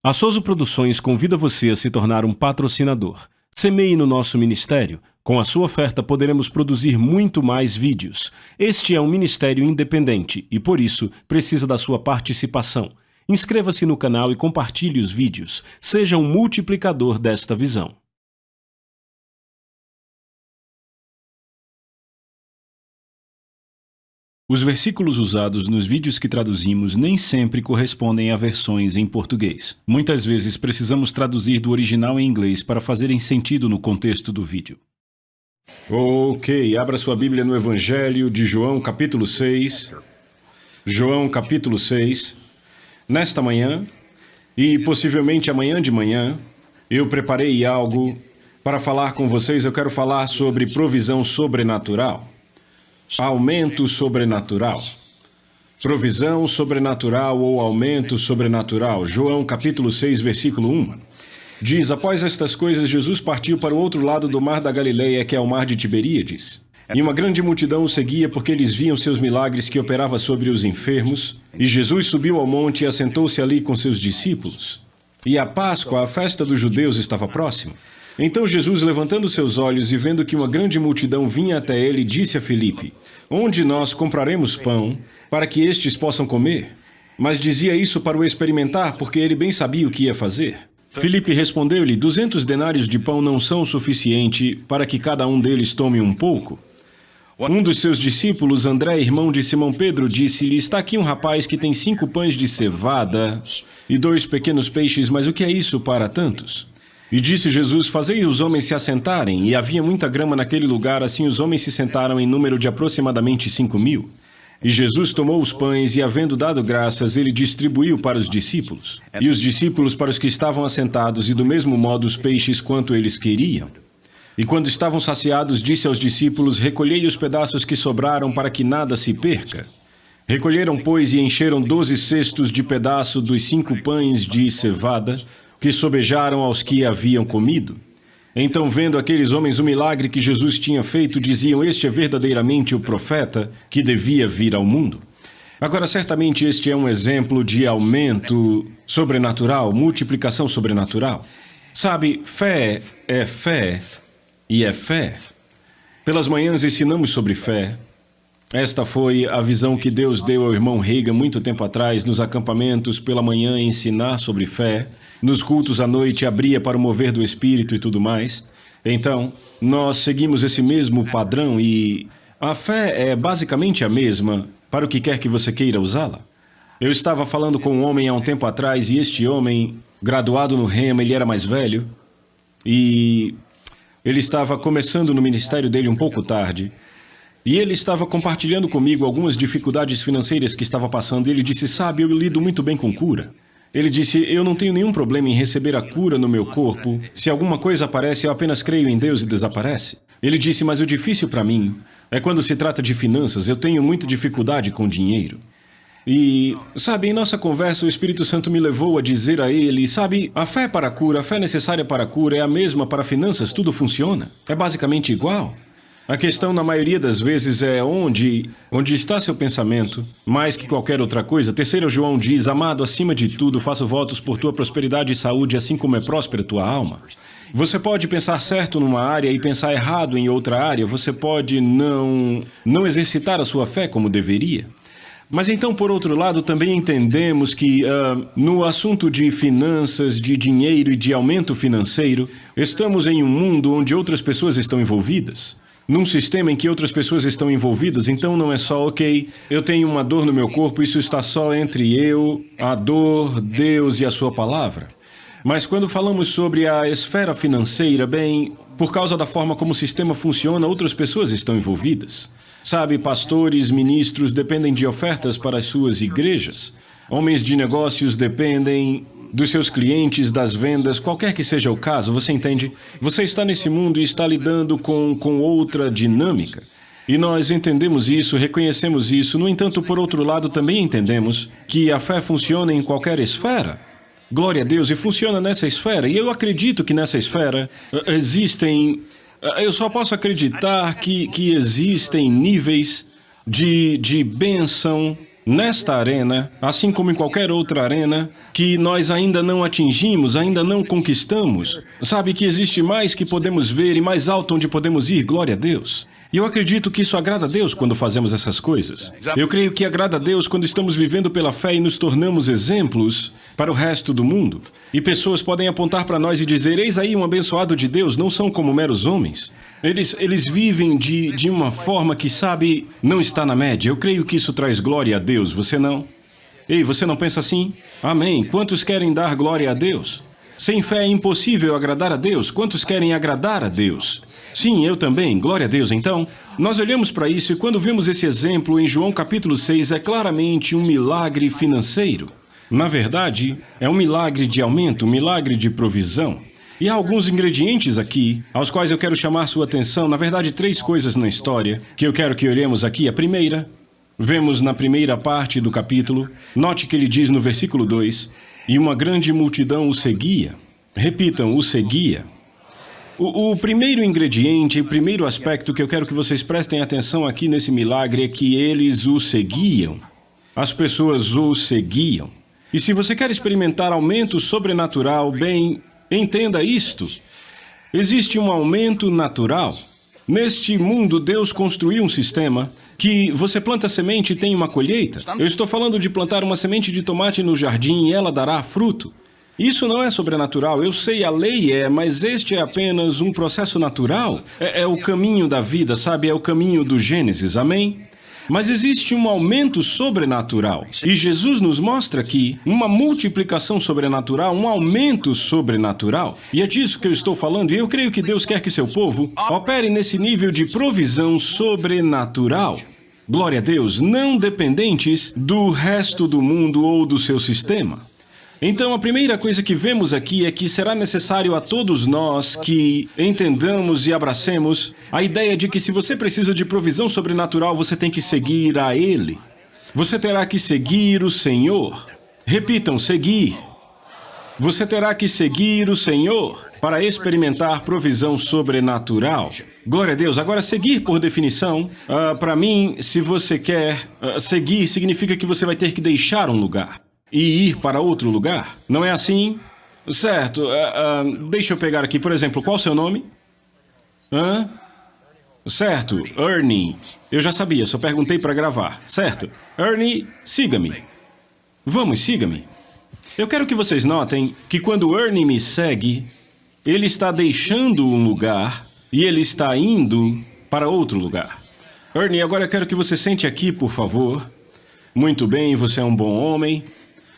A Souza Produções convida você a se tornar um patrocinador. Semeie no nosso ministério. Com a sua oferta poderemos produzir muito mais vídeos. Este é um ministério independente e, por isso, precisa da sua participação. Inscreva-se no canal e compartilhe os vídeos. Seja um multiplicador desta visão. Os versículos usados nos vídeos que traduzimos nem sempre correspondem a versões em português. Muitas vezes precisamos traduzir do original em inglês para fazerem sentido no contexto do vídeo. Ok, abra sua Bíblia no Evangelho de João, capítulo 6. João, capítulo 6. Nesta manhã, e possivelmente amanhã de manhã, eu preparei algo para falar com vocês. Eu quero falar sobre provisão sobrenatural. Aumento sobrenatural. Provisão sobrenatural ou aumento sobrenatural. João capítulo 6, versículo 1. Diz: após estas coisas, Jesus partiu para o outro lado do mar da Galileia, que é o mar de Tiberíades. E uma grande multidão o seguia, porque eles viam seus milagres que operava sobre os enfermos. E Jesus subiu ao monte e assentou-se ali com seus discípulos. E a Páscoa, a festa dos judeus, estava próxima. Então Jesus, levantando seus olhos e vendo que uma grande multidão vinha até ele, disse a Filipe: onde nós compraremos pão para que estes possam comer? Mas dizia isso para o experimentar, porque ele bem sabia o que ia fazer. Filipe respondeu-lhe: 200 denários de pão não são o suficiente para que cada um deles tome um pouco? Um dos seus discípulos, André, irmão de Simão Pedro, disse-lhe: está aqui um rapaz que tem 5 pães de cevada e 2 pequenos peixes, mas o que é isso para tantos? E disse Jesus: fazei os homens se assentarem. E havia muita grama naquele lugar, assim os homens se sentaram em número de aproximadamente 5.000. E Jesus tomou os pães e, havendo dado graças, ele distribuiu para os discípulos. E os discípulos para os que estavam assentados, e do mesmo modo os peixes quanto eles queriam. E quando estavam saciados, disse aos discípulos: recolhei os pedaços que sobraram para que nada se perca. Recolheram, pois, e encheram 12 cestos de pedaço dos 5 pães de cevada, que sobejaram aos que haviam comido. Então, vendo aqueles homens o milagre que Jesus tinha feito, diziam: este é verdadeiramente o profeta que devia vir ao mundo. Agora, certamente este é um exemplo de aumento sobrenatural, multiplicação sobrenatural. Sabe, fé e é fé. Pelas manhãs ensinamos sobre fé. Esta foi a visão que Deus deu ao irmão Reagan muito tempo atrás, nos acampamentos pela manhã ensinar sobre fé, nos cultos à noite abria para o mover do Espírito e tudo mais. Então, nós seguimos esse mesmo padrão e a fé é basicamente a mesma para o que quer que você queira usá-la. Eu estava falando com um homem há um tempo atrás e este homem, graduado no Rema, ele era mais velho e ele estava começando no ministério dele um pouco tarde. E ele estava compartilhando comigo algumas dificuldades financeiras que estava passando. E ele disse: sabe, eu lido muito bem com cura. Ele disse: eu não tenho nenhum problema em receber a cura no meu corpo. Se alguma coisa aparece, eu apenas creio em Deus e desaparece. Ele disse: mas o difícil para mim é quando se trata de finanças. Eu tenho muita dificuldade com dinheiro. E, sabe, em nossa conversa, o Espírito Santo me levou a dizer a ele: sabe, a fé para a cura, a fé necessária para a cura é a mesma para finanças, tudo funciona. É basicamente igual. A questão, na maioria das vezes, é onde está seu pensamento, mais que qualquer outra coisa. 3 João diz: amado, acima de tudo, faço votos por tua prosperidade e saúde, assim como é próspera tua alma. Você pode pensar certo numa área e pensar errado em outra área. Você pode não exercitar a sua fé como deveria. Mas então, por outro lado, também entendemos que no assunto de finanças, de dinheiro e de aumento financeiro, estamos em um mundo onde outras pessoas estão envolvidas. Num sistema em que outras pessoas estão envolvidas, então não é só, ok, eu tenho uma dor no meu corpo, isso está só entre eu, a dor, Deus e a sua palavra. Mas quando falamos sobre a esfera financeira, bem, por causa da forma como o sistema funciona, outras pessoas estão envolvidas. Sabe, pastores, ministros dependem de ofertas para as suas igrejas. Homens de negócios dependem dos seus clientes, das vendas, qualquer que seja o caso, você entende? Você está nesse mundo e está lidando com outra dinâmica. E nós entendemos isso, reconhecemos isso. No entanto, por outro lado, também entendemos que a fé funciona em qualquer esfera. Glória a Deus, e funciona nessa esfera. E eu acredito que nessa esfera existem... Eu só posso acreditar que existem níveis de bênção nesta arena, assim como em qualquer outra arena, que nós ainda não atingimos, ainda não conquistamos. Sabe que existe mais que podemos ver e mais alto onde podemos ir, glória a Deus. E eu acredito que isso agrada a Deus quando fazemos essas coisas. Eu creio que agrada a Deus quando estamos vivendo pela fé e nos tornamos exemplos para o resto do mundo. E pessoas podem apontar para nós e dizer, eis aí um abençoado de Deus, não são como meros homens. Eles vivem de uma forma que, sabe, não está na média. Eu creio que isso traz glória a Deus, você não? Ei, você não pensa assim? Amém. Quantos querem dar glória a Deus? Sem fé é impossível agradar a Deus. Quantos querem agradar a Deus? Sim, eu também. Glória a Deus. Então, nós olhamos para isso e quando vemos esse exemplo em João capítulo 6, é claramente um milagre financeiro. Na verdade, é um milagre de aumento, um milagre de provisão. E há alguns ingredientes aqui, aos quais eu quero chamar sua atenção. Na verdade, 3 coisas na história que eu quero que olhemos aqui. A primeira, vemos na primeira parte do capítulo, note que ele diz no versículo 2, e uma grande multidão o seguia. Repitam, o seguia. O primeiro ingrediente, o primeiro aspecto que eu quero que vocês prestem atenção aqui nesse milagre é que eles o seguiam. As pessoas o seguiam. E se você quer experimentar aumento sobrenatural, bem, entenda isto. Existe um aumento natural. Neste mundo, Deus construiu um sistema que você planta semente e tem uma colheita. Eu estou falando de plantar uma semente de tomate no jardim e ela dará fruto. Isso não é sobrenatural, eu sei, a lei é, mas este é apenas um processo natural. É o caminho da vida, sabe? É o caminho do Gênesis, amém? Mas existe um aumento sobrenatural. E Jesus nos mostra aqui uma multiplicação sobrenatural, um aumento sobrenatural. E é disso que eu estou falando, e eu creio que Deus quer que seu povo opere nesse nível de provisão sobrenatural. Glória a Deus, não dependentes do resto do mundo ou do seu sistema. Então, a primeira coisa que vemos aqui é que será necessário a todos nós que entendamos e abracemos a ideia de que se você precisa de provisão sobrenatural, você tem que seguir a Ele. Você terá que seguir o Senhor. Repitam, seguir. Você terá que seguir o Senhor para experimentar provisão sobrenatural. Glória a Deus. Agora, seguir por definição, para mim, se você quer seguir, significa que você vai ter que deixar um lugar e ir para outro lugar. Não é assim? Certo. Deixa eu pegar aqui, por exemplo, qual o seu nome? Certo, Ernie. Eu já sabia, só perguntei para gravar. Certo. Ernie, siga-me. Vamos, siga-me. Eu quero que vocês notem que quando Ernie me segue, ele está deixando um lugar e ele está indo para outro lugar. Ernie, agora eu quero que você sente aqui, por favor. Muito bem, você é um bom homem.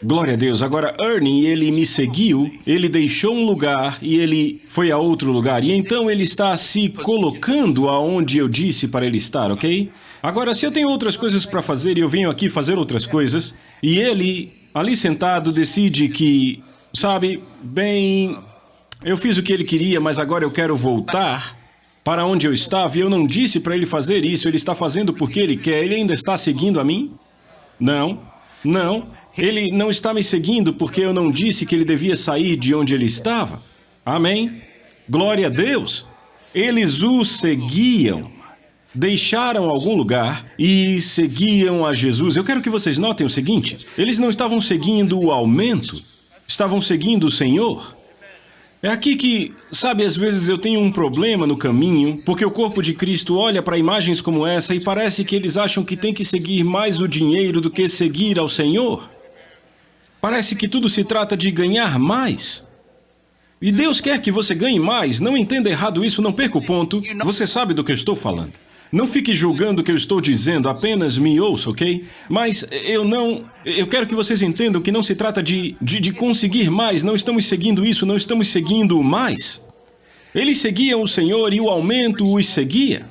Glória a Deus. Agora, Ernie, ele me seguiu, ele deixou um lugar e ele foi a outro lugar. E então ele está se colocando aonde eu disse para ele estar, ok? Agora, se eu tenho outras coisas para fazer e eu venho aqui fazer outras coisas, e ele, ali sentado, decide que, sabe, bem, eu fiz o que ele queria, mas agora eu quero voltar para onde eu estava e eu não disse para ele fazer isso, ele está fazendo porque ele quer, ele ainda está seguindo a mim? Não. Não, ele não está me seguindo porque eu não disse que ele devia sair de onde ele estava. Amém? Glória a Deus. Eles o seguiam. Deixaram algum lugar e seguiam a Jesus. Eu quero que vocês notem o seguinte. Eles não estavam seguindo o aumento. Estavam seguindo o Senhor. É aqui que, sabe, às vezes eu tenho um problema no caminho, porque o corpo de Cristo olha para imagens como essa e parece que eles acham que tem que seguir mais o dinheiro do que seguir ao Senhor. Parece que tudo se trata de ganhar mais. E Deus quer que você ganhe mais, não entenda errado isso, não perca o ponto. Você sabe do que eu estou falando. Não fique julgando o que eu estou dizendo, apenas me ouça, ok? Mas eu quero que vocês entendam que não se trata de conseguir mais, não estamos seguindo isso, não estamos seguindo mais. Eles seguiam o Senhor e o aumento os seguia.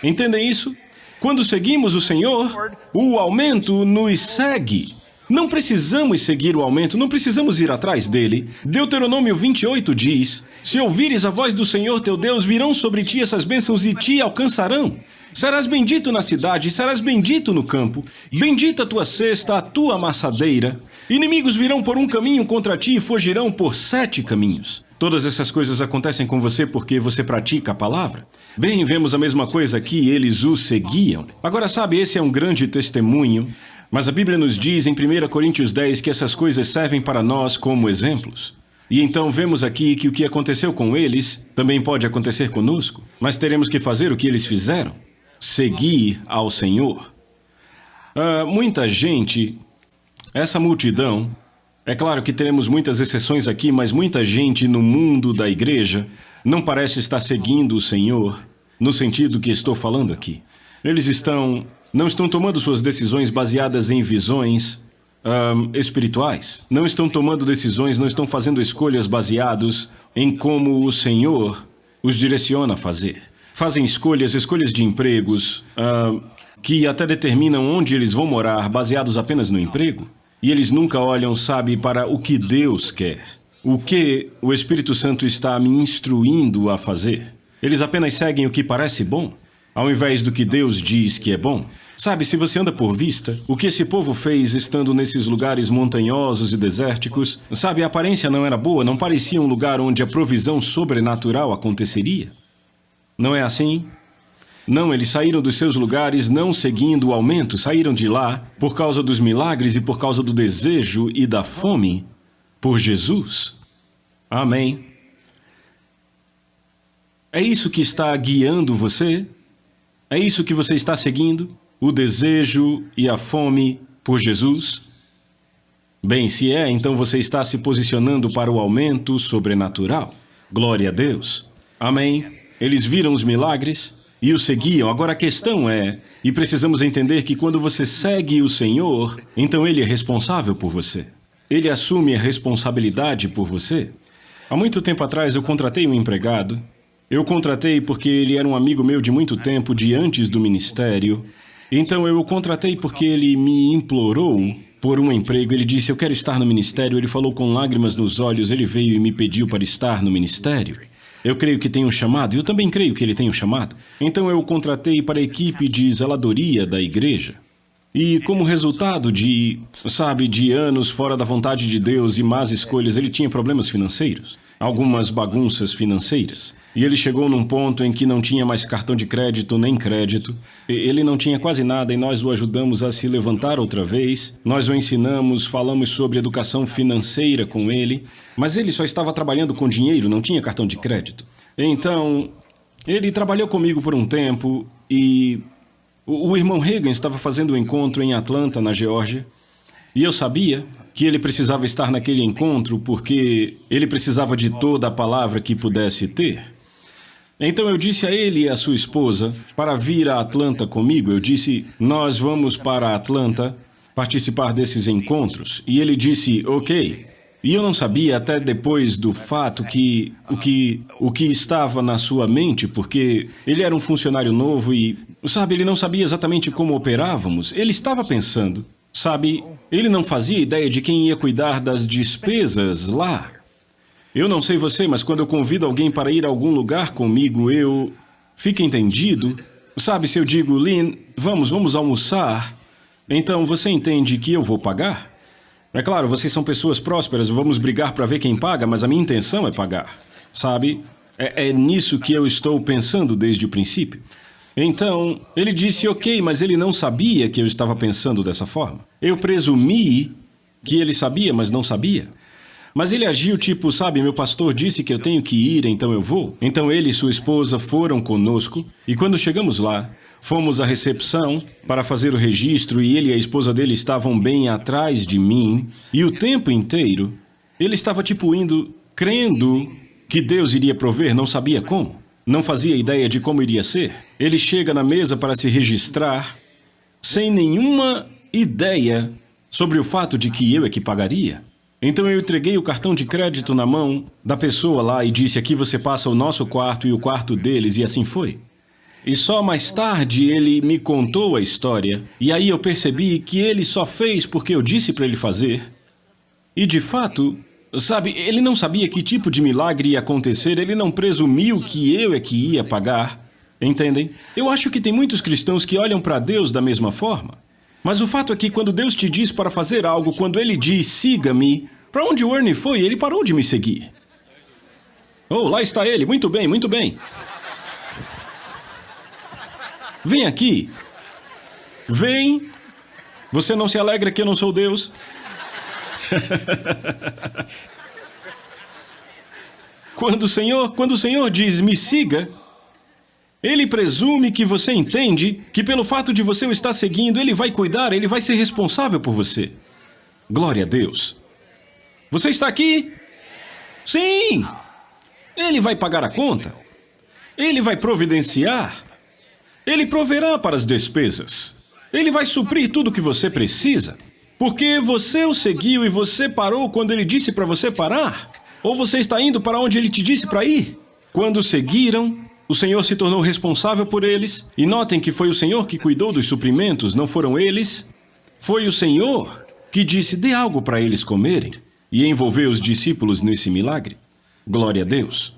Entendem isso? Quando seguimos o Senhor, o aumento nos segue. Não precisamos seguir o aumento, não precisamos ir atrás dele. Deuteronômio 28 diz, se ouvires a voz do Senhor teu Deus, virão sobre ti essas bênçãos e te alcançarão. Serás bendito na cidade, serás bendito no campo. Bendita a tua cesta, a tua amassadeira. Inimigos virão por um caminho contra ti e fugirão por 7 caminhos. Todas essas coisas acontecem com você porque você pratica a palavra. Bem, vemos a mesma coisa aqui, eles o seguiam. Agora, sabe, esse é um grande testemunho. Mas a Bíblia nos diz em 1 Coríntios 10 que essas coisas servem para nós como exemplos. E então vemos aqui que o que aconteceu com eles também pode acontecer conosco, mas teremos que fazer o que eles fizeram: seguir ao Senhor. Muita gente, essa multidão, é claro que teremos muitas exceções aqui, mas muita gente no mundo da igreja não parece estar seguindo o Senhor no sentido que estou falando aqui. Eles não estão tomando suas decisões baseadas em visões espirituais. Não estão tomando decisões, não estão fazendo escolhas baseadas em como o Senhor os direciona a fazer. Fazem escolhas de empregos que até determinam onde eles vão morar baseados apenas no emprego. E eles nunca olham, sabe, para o que Deus quer. O que o Espírito Santo está me instruindo a fazer. Eles apenas seguem o que parece bom, ao invés do que Deus diz que é bom. Sabe, se você anda por vista, o que esse povo fez estando nesses lugares montanhosos e desérticos, sabe, a aparência não era boa, não parecia um lugar onde a provisão sobrenatural aconteceria. Não é assim? Não, eles saíram dos seus lugares não seguindo o aumento, saíram de lá por causa dos milagres e por causa do desejo e da fome por Jesus. Amém. É isso que está guiando você? É isso que você está seguindo? O desejo e a fome por Jesus? Bem, se é, então você está se posicionando para o aumento sobrenatural. Glória a Deus. Amém. Eles viram os milagres e o seguiam. Agora a questão é, e precisamos entender que quando você segue o Senhor, então Ele é responsável por você. Ele assume a responsabilidade por você. Há muito tempo atrás eu contratei um empregado. Eu contratei porque ele era um amigo meu de muito tempo, de antes do ministério. Então eu o contratei porque ele me implorou por um emprego. Ele disse, eu quero estar no ministério. Ele falou com lágrimas nos olhos, ele veio e me pediu para estar no ministério. Eu creio que tem um chamado, e eu também creio que ele tem um chamado. Então eu o contratei para a equipe de zeladoria da igreja. E como resultado de anos fora da vontade de Deus e más escolhas, ele tinha problemas financeiros, algumas bagunças financeiras. E ele chegou num ponto em que não tinha mais cartão de crédito nem crédito. Ele não tinha quase nada e nós o ajudamos a se levantar outra vez. Nós o ensinamos, falamos sobre educação financeira com ele. Mas ele só estava trabalhando com dinheiro, não tinha cartão de crédito. Então, ele trabalhou comigo por um tempo e o irmão Reagan estava fazendo um encontro em Atlanta, na Geórgia. E eu sabia que ele precisava estar naquele encontro porque ele precisava de toda a palavra que pudesse ter. Então eu disse a ele e a sua esposa para vir a Atlanta comigo. Eu disse, nós vamos para Atlanta participar desses encontros. E ele disse, ok. E eu não sabia até depois do fato que o que estava na sua mente, porque ele era um funcionário novo e, ele não sabia exatamente como operávamos. Ele estava pensando, ele não fazia ideia de quem ia cuidar das despesas lá. Eu não sei você, mas quando eu convido alguém para ir a algum lugar comigo, fica entendido? Se eu digo, Lynn, vamos almoçar, então você entende que eu vou pagar? É claro, vocês são pessoas prósperas, vamos brigar para ver quem paga, mas a minha intenção é pagar, É nisso que eu estou pensando desde o princípio. Então, ele disse, ok, mas ele não sabia que eu estava pensando dessa forma. Eu presumi que ele sabia, mas não sabia. Mas ele agiu tipo, meu pastor disse que eu tenho que ir, então eu vou. Então ele e sua esposa foram conosco, e quando chegamos lá, fomos à recepção para fazer o registro, e ele e a esposa dele estavam bem atrás de mim, e o tempo inteiro, ele estava indo, crendo que Deus iria prover, não sabia como. Não fazia ideia de como iria ser. Ele chega na mesa para se registrar, sem nenhuma ideia sobre o fato de que eu é que pagaria. Então eu entreguei o cartão de crédito na mão da pessoa lá e disse, aqui você passa o nosso quarto e o quarto deles, e assim foi. E só mais tarde ele me contou a história, e aí eu percebi que ele só fez porque eu disse para ele fazer. E de fato, ele não sabia que tipo de milagre ia acontecer, ele não presumiu que eu é que ia pagar. Entendem? Eu acho que tem muitos cristãos que olham para Deus da mesma forma. Mas o fato é que quando Deus te diz para fazer algo, quando Ele diz, siga-me, para onde o Ernie foi, ele parou de me seguir. Oh, lá está ele, muito bem, muito bem. Vem aqui. Vem Você não se alegra que eu não sou Deus? Quando o Senhor diz, me siga, Ele presume que você entende que pelo fato de você o estar seguindo, Ele vai cuidar, Ele vai ser responsável por você. Glória a Deus. Você está aqui? Sim! Ele vai pagar a conta. Ele vai providenciar. Ele proverá para as despesas. Ele vai suprir tudo o que você precisa. Porque você o seguiu e você parou quando Ele disse para você parar? Ou você está indo para onde Ele te disse para ir? Quando seguiram, o Senhor se tornou responsável por eles. E notem que foi o Senhor que cuidou dos suprimentos, não foram eles. Foi o Senhor que disse, dê algo para eles comerem. E envolveu os discípulos nesse milagre. Glória a Deus.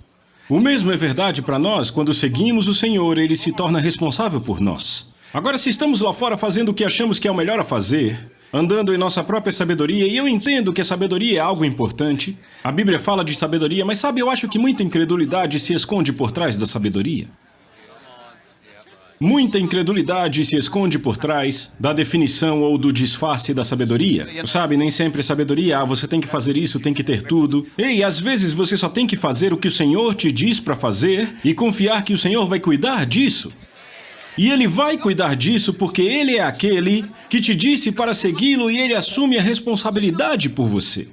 O mesmo é verdade para nós. Quando seguimos o Senhor, Ele se torna responsável por nós. Agora, se estamos lá fora fazendo o que achamos que é o melhor a fazer, andando em nossa própria sabedoria, e eu entendo que a sabedoria é algo importante, a Bíblia fala de sabedoria, mas sabe, eu acho que muita incredulidade se esconde por trás da sabedoria. Muita incredulidade se esconde por trás da definição ou do disfarce da sabedoria. Sabe, nem sempre é sabedoria, você tem que fazer isso, tem que ter tudo. Ei, às vezes você só tem que fazer o que o Senhor te diz para fazer e confiar que o Senhor vai cuidar disso. E Ele vai cuidar disso porque Ele é aquele que te disse para segui-lo e Ele assume a responsabilidade por você.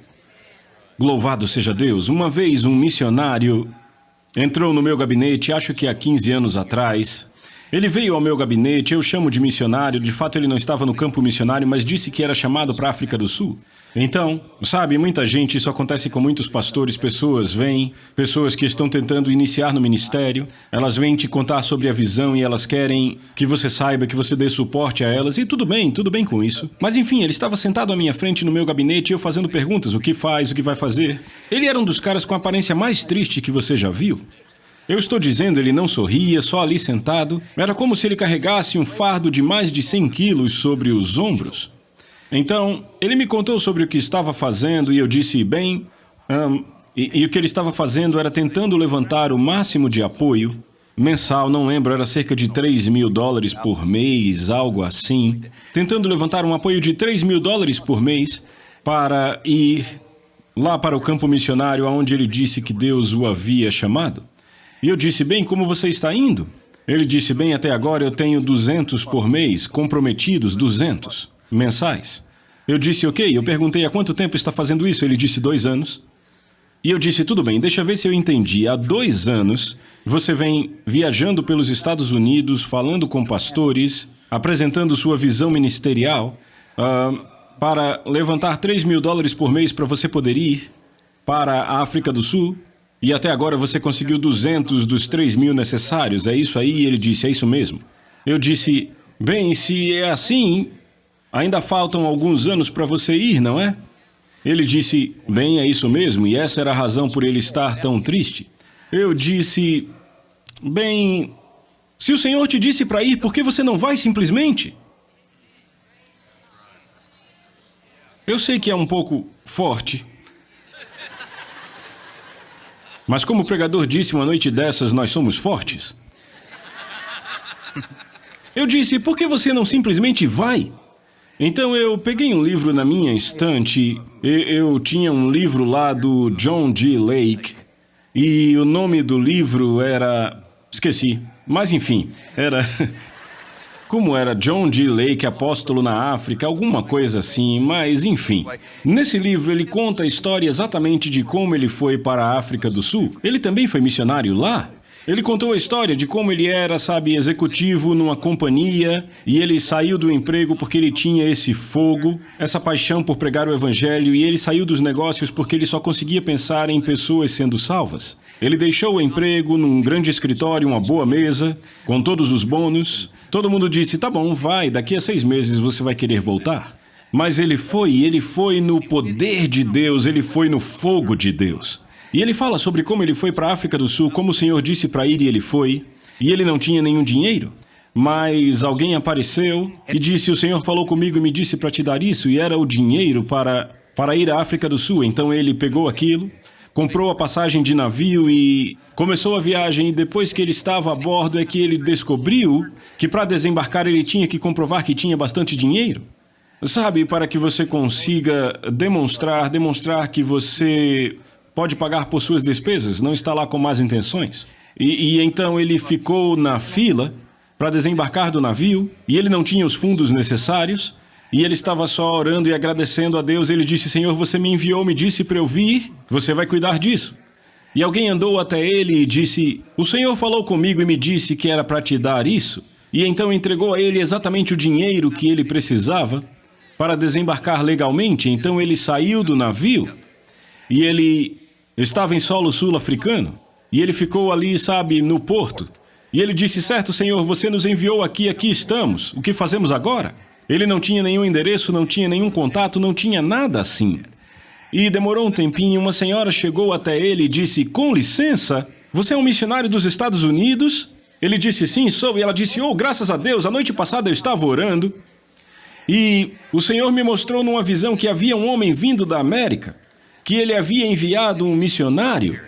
Louvado seja Deus. Uma vez um missionário entrou no meu gabinete, acho que há 15 anos atrás. Ele veio ao meu gabinete, eu chamo de missionário, de fato ele não estava no campo missionário, mas disse que era chamado para a África do Sul. Então, sabe, muita gente, isso acontece com muitos pastores, pessoas que estão tentando iniciar no ministério, elas vêm te contar sobre a visão e elas querem que você saiba, que você dê suporte a elas, e tudo bem com isso. Mas enfim, ele estava sentado à minha frente no meu gabinete, eu fazendo perguntas, o que faz, o que vai fazer. Ele era um dos caras com a aparência mais triste que você já viu. Eu estou dizendo, ele não sorria, só ali sentado. Era como se ele carregasse um fardo de mais de 100 quilos sobre os ombros. Então, ele me contou sobre o que estava fazendo e eu disse, bem... o que ele estava fazendo era tentando levantar o máximo de apoio. Mensal, não lembro, era cerca de $3.000 por mês, algo assim. Tentando levantar um apoio de $3.000 por mês para ir lá para o campo missionário onde ele disse que Deus o havia chamado. E eu disse, bem, como você está indo? Ele disse, bem, até agora eu tenho 200 por mês, comprometidos 200, mensais. Eu disse, ok, eu perguntei há quanto tempo está fazendo isso? Ele disse 2 anos. E eu disse, tudo bem, deixa eu ver se eu entendi. Há 2 anos, você vem viajando pelos Estados Unidos, falando com pastores, apresentando sua visão ministerial, para levantar $3.000 por mês para você poder ir para a África do Sul. E até agora você conseguiu 200 dos 3.000 necessários, é isso aí? E ele disse, é isso mesmo. Eu disse, bem, se é assim, ainda faltam alguns anos para você ir, não é? Ele disse, bem, é isso mesmo, e essa era a razão por ele estar tão triste. Eu disse, bem, se o Senhor te disse para ir, por que você não vai simplesmente? Eu sei que é um pouco forte. Mas como o pregador disse uma noite dessas, nós somos fortes. Eu disse, por que você não simplesmente vai? Então eu peguei um livro na minha estante, eu tinha um livro lá do John G. Lake, e o nome do livro era... esqueci, mas enfim, era... Como era John G. Lake, apóstolo na África, alguma coisa assim, mas enfim. Nesse livro ele conta a história exatamente de como ele foi para a África do Sul. Ele também foi missionário lá. Ele contou a história de como ele era, sabe, executivo numa companhia e ele saiu do emprego porque ele tinha esse fogo, essa paixão por pregar o evangelho, e ele saiu dos negócios porque ele só conseguia pensar em pessoas sendo salvas. Ele deixou o emprego num grande escritório, uma boa mesa, com todos os bônus. Todo mundo disse, tá bom, vai, daqui a 6 meses você vai querer voltar. Mas ele foi no poder de Deus, ele foi no fogo de Deus. E ele fala sobre como ele foi para a África do Sul, como o Senhor disse para ir e ele foi. E ele não tinha nenhum dinheiro. Mas alguém apareceu e disse, o Senhor falou comigo e me disse para te dar isso. E era o dinheiro para ir à África do Sul. Então ele pegou aquilo, comprou a passagem de navio e começou a viagem. E depois que ele estava a bordo é que ele descobriu que para desembarcar ele tinha que comprovar que tinha bastante dinheiro. Sabe, para que você consiga demonstrar que você pode pagar por suas despesas, não está lá com más intenções. E então ele ficou na fila para desembarcar do navio, e ele não tinha os fundos necessários, e ele estava só orando e agradecendo a Deus. Ele disse: Senhor, você me enviou, me disse para eu vir, você vai cuidar disso. E alguém andou até ele e disse: o Senhor falou comigo e me disse que era para te dar isso. E então entregou a ele exatamente o dinheiro que ele precisava para desembarcar legalmente. Então ele saiu do navio e ele estava em solo sul-africano. E ele ficou ali, sabe, no porto. E ele disse: certo, Senhor, você nos enviou aqui, aqui estamos. O que fazemos agora? Ele não tinha nenhum endereço, não tinha nenhum contato, não tinha nada assim. E demorou um tempinho, uma senhora chegou até ele e disse: com licença, você é um missionário dos Estados Unidos? Ele disse: sim, sou. E ela disse: oh, graças a Deus, a noite passada eu estava orando. E o Senhor me mostrou numa visão que havia um homem vindo da América, que ele havia enviado um missionário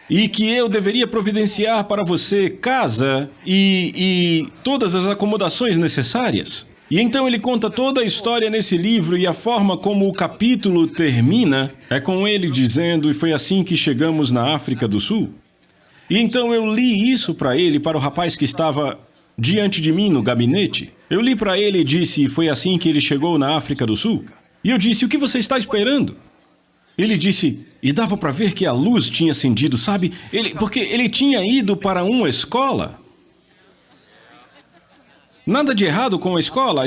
e que eu deveria providenciar para você casa e todas as acomodações necessárias. E então ele conta toda a história nesse livro, e a forma como o capítulo termina é com ele dizendo: e foi assim que chegamos na África do Sul. E então eu li isso para ele, para o rapaz que estava diante de mim no gabinete. Eu li para ele e disse: foi assim que ele chegou na África do Sul. E eu disse: o que você está esperando? Ele disse, e dava para ver que a luz tinha acendido, sabe? Porque ele tinha ido para uma escola. Nada de errado com a escola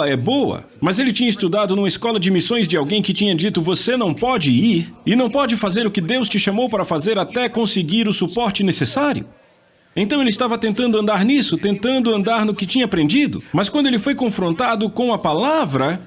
é boa. Mas ele tinha estudado numa escola de missões de alguém que tinha dito: você não pode ir e não pode fazer o que Deus te chamou para fazer até conseguir o suporte necessário. Então ele estava tentando andar nisso, tentando andar no que tinha aprendido. Mas quando ele foi confrontado com a palavra,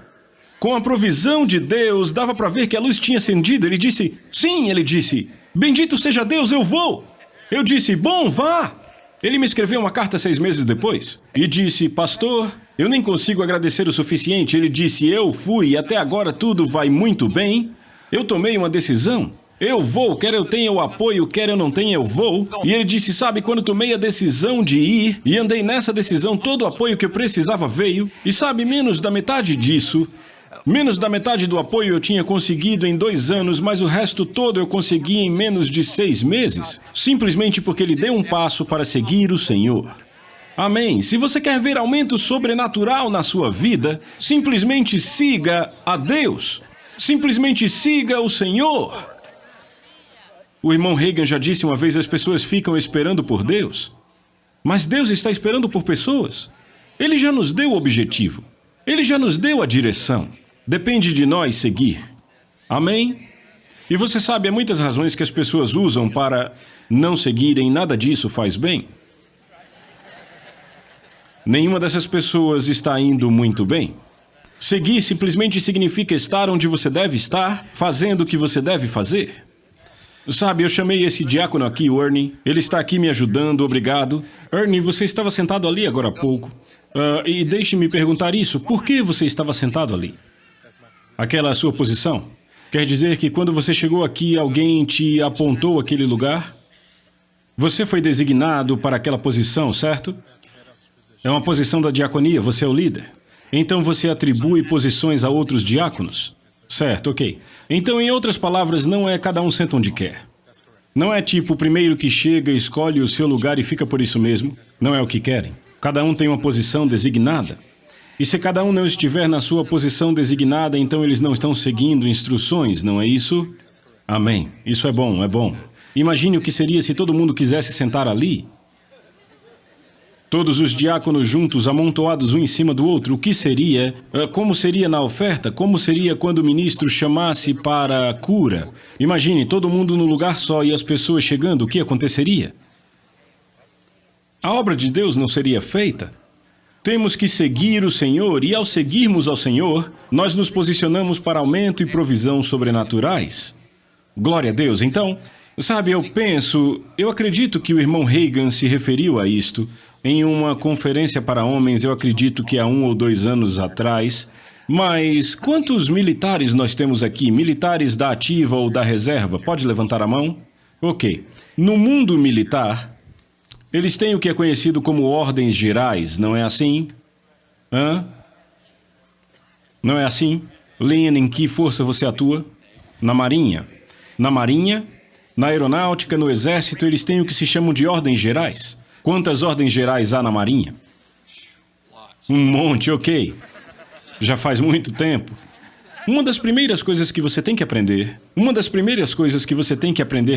com a provisão de Deus, dava para ver que a luz tinha acendido. Ele disse: sim, ele disse, bendito seja Deus, eu vou. Eu disse: bom, vá. Ele me escreveu uma carta 6 meses depois e disse: pastor, eu nem consigo agradecer o suficiente. Ele disse: eu fui e até agora tudo vai muito bem. Eu tomei uma decisão. Eu vou, quer eu tenha o apoio, quer eu não tenha, eu vou. E ele disse: sabe, quando tomei a decisão de ir e andei nessa decisão, todo o apoio que eu precisava veio. E sabe, menos da metade disso, menos da metade do apoio eu tinha conseguido em 2 anos, mas o resto todo eu consegui em menos de 6 meses, simplesmente porque ele deu um passo para seguir o Senhor. Amém. Se você quer ver aumento sobrenatural na sua vida, simplesmente siga a Deus. Simplesmente siga o Senhor. O irmão Reagan já disse uma vez: as pessoas ficam esperando por Deus. Mas Deus está esperando por pessoas. Ele já nos deu o objetivo. Ele já nos deu a direção. Depende de nós seguir. Amém? E você sabe, há muitas razões que as pessoas usam para não seguirem. Nada disso faz bem. Nenhuma dessas pessoas está indo muito bem. Seguir simplesmente significa estar onde você deve estar, fazendo o que você deve fazer. Sabe, eu chamei esse diácono aqui, o Ernie. Ele está aqui me ajudando, obrigado. Ernie, você estava sentado ali agora há pouco. E deixe-me perguntar isso, por que você estava sentado ali? Aquela sua posição? Quer dizer que quando você chegou aqui, alguém te apontou aquele lugar? Você foi designado para aquela posição, certo? É uma posição da diaconia, você é o líder. Então você atribui posições a outros diáconos? Certo, ok. Então, em outras palavras, não é cada um senta onde quer. Não é tipo o primeiro que chega, escolhe o seu lugar e fica por isso mesmo. Não é o que querem. Cada um tem uma posição designada. E se cada um não estiver na sua posição designada, então eles não estão seguindo instruções, não é isso? Amém. Isso é bom, é bom. Imagine o que seria se todo mundo quisesse sentar ali. Todos os diáconos juntos, amontoados um em cima do outro. O que seria? Como seria na oferta? Como seria quando o ministro chamasse para a cura? Imagine, todo mundo no lugar só e as pessoas chegando. O que aconteceria? A obra de Deus não seria feita. Temos que seguir o Senhor, e ao seguirmos ao Senhor, nós nos posicionamos para aumento e provisão sobrenaturais. Glória a Deus. Então, sabe, eu acredito que o irmão Reagan se referiu a isto. Em uma conferência para homens, eu acredito que há 1 ou 2 anos atrás. Mas quantos militares nós temos aqui? Militares da ativa ou da reserva? Pode levantar a mão? Ok. No mundo militar, eles têm o que é conhecido como ordens gerais, não é assim? Não é assim? Lynn, em que força você atua? Na Marinha. Na Marinha, na Aeronáutica, no Exército, eles têm o que se chamam de ordens gerais. Quantas ordens gerais há na Marinha? Um monte, ok. Já faz muito tempo. Uma das primeiras coisas que você tem que aprender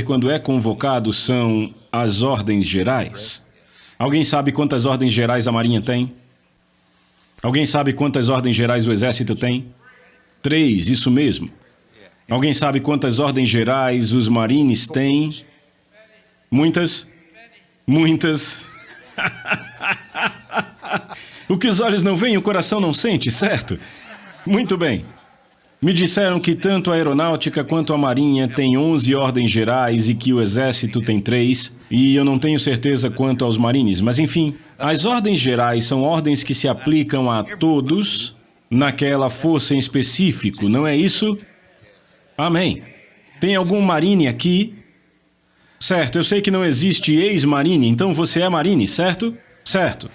quando é convocado são as ordens gerais. Alguém sabe quantas ordens gerais a Marinha tem? Alguém sabe quantas ordens gerais o Exército tem? 3, isso mesmo. Alguém sabe quantas ordens gerais os Marines têm? Muitas? Muitas. O que os olhos não veem, o coração não sente, certo? Muito bem. Me disseram que tanto a Aeronáutica quanto a Marinha têm 11 ordens gerais e que o Exército tem 3, e eu não tenho certeza quanto aos Marines, mas enfim, as ordens gerais são ordens que se aplicam a todos naquela força em específico, não é isso? Amém. Tem algum Marine aqui? Certo, eu sei que não existe ex-Marine, então você é Marine, certo? Certo.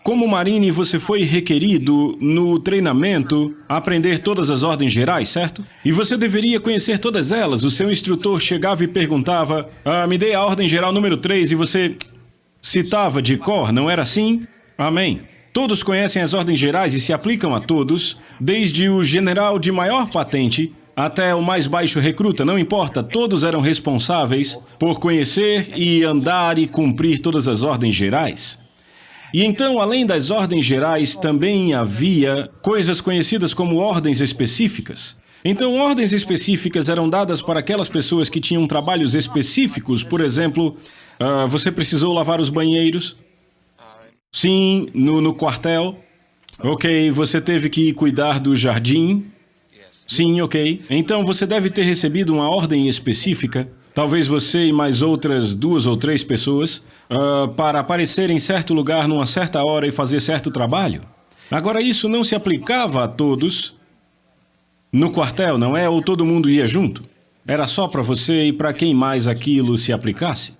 Como Marine, você foi requerido no treinamento a aprender todas as ordens gerais, certo? E você deveria conhecer todas elas. O seu instrutor chegava e perguntava, me dê a ordem geral número 3 e você citava de cor, não era assim? Amém. Todos conhecem as ordens gerais e se aplicam a todos, desde o general de maior patente até o mais baixo recruta, não importa, todos eram responsáveis por conhecer e andar e cumprir todas as ordens gerais. E então, além das ordens gerais, também havia coisas conhecidas como ordens específicas. Então, ordens específicas eram dadas para aquelas pessoas que tinham trabalhos específicos. Por exemplo, você precisou lavar os banheiros? Sim, no quartel. Ok, você teve que cuidar do jardim? Sim, ok. Então, você deve ter recebido uma ordem específica. Talvez você e mais outras 2 ou 3 pessoas, para aparecer em certo lugar numa certa hora e fazer certo trabalho. Agora, isso não se aplicava a todos no quartel, não é? Ou todo mundo ia junto? Era só para você e para quem mais aquilo se aplicasse.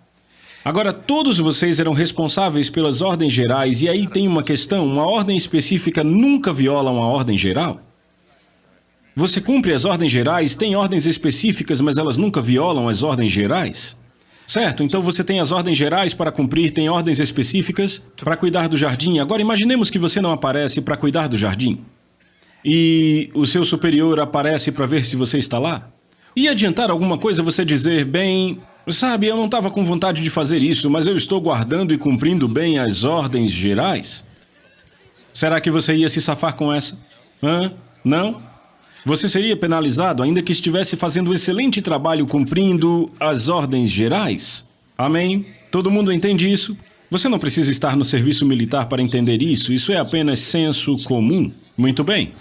Agora, todos vocês eram responsáveis pelas ordens gerais, e aí tem uma questão, uma ordem específica nunca viola uma ordem geral. Você cumpre as ordens gerais, tem ordens específicas, mas elas nunca violam as ordens gerais. Certo, então você tem as ordens gerais para cumprir, tem ordens específicas para cuidar do jardim. Agora imaginemos que você não aparece para cuidar do jardim. E o seu superior aparece para ver se você está lá. Ia adiantar alguma coisa você dizer, bem, sabe, eu não estava com vontade de fazer isso, mas eu estou guardando e cumprindo bem as ordens gerais? Será que você ia se safar com essa? Não? Você seria penalizado ainda que estivesse fazendo um excelente trabalho cumprindo as ordens gerais? Amém? Todo mundo entende isso? Você não precisa estar no serviço militar para entender isso. Isso é apenas senso comum. Muito bem.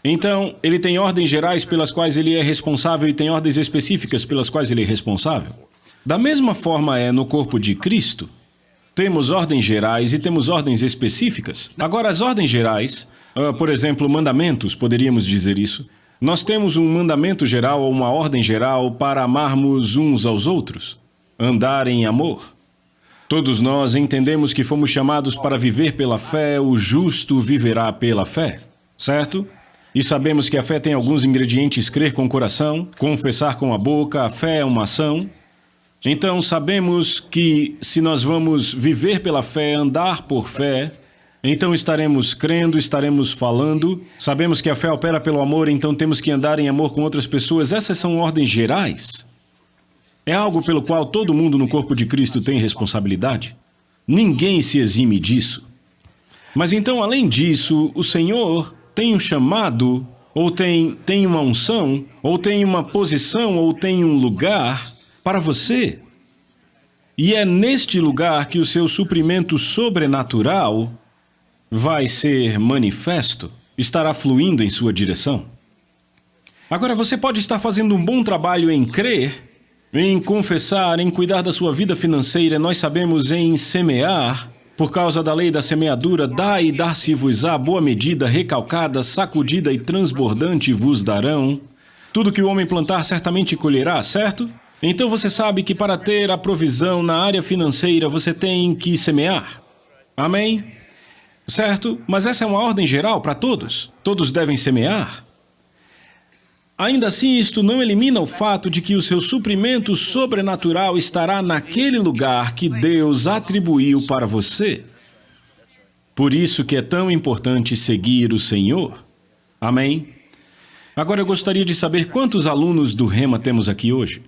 Então, ele tem ordens gerais pelas quais ele é responsável e tem ordens específicas pelas quais ele é responsável. Da mesma forma é no corpo de Cristo. Temos ordens gerais e temos ordens específicas. Agora, as ordens gerais, por exemplo, mandamentos, poderíamos dizer isso. Nós temos um mandamento geral ou uma ordem geral para amarmos uns aos outros, andar em amor. Todos nós entendemos que fomos chamados para viver pela fé, o justo viverá pela fé, certo? E sabemos que a fé tem alguns ingredientes: crer com o coração, confessar com a boca, a fé é uma ação. Então sabemos que se nós vamos viver pela fé, andar por fé, então estaremos crendo, estaremos falando. Sabemos que a fé opera pelo amor, então temos que andar em amor com outras pessoas. Essas são ordens gerais. É algo pelo qual todo mundo no corpo de Cristo tem responsabilidade. Ninguém se exime disso. Mas então, além disso, o Senhor tem um chamado, ou tem uma unção, ou tem uma posição, ou tem um lugar para você. E é neste lugar que o seu suprimento sobrenatural vai ser manifesto, estará fluindo em sua direção. Agora, você pode estar fazendo um bom trabalho em crer, em confessar, em cuidar da sua vida financeira. Nós sabemos em semear, por causa da lei da semeadura, dai e dar-se-vos-á, boa medida, recalcada, sacudida e transbordante vos darão. Tudo que o homem plantar certamente colherá, certo? Então você sabe que para ter a provisão na área financeira, você tem que semear. Amém? Certo? Mas essa é uma ordem geral para todos. Todos devem semear. Ainda assim, isto não elimina o fato de que o seu suprimento sobrenatural estará naquele lugar que Deus atribuiu para você. Por isso que é tão importante seguir o Senhor. Amém? Agora eu gostaria de saber quantos alunos do Rema temos aqui hoje.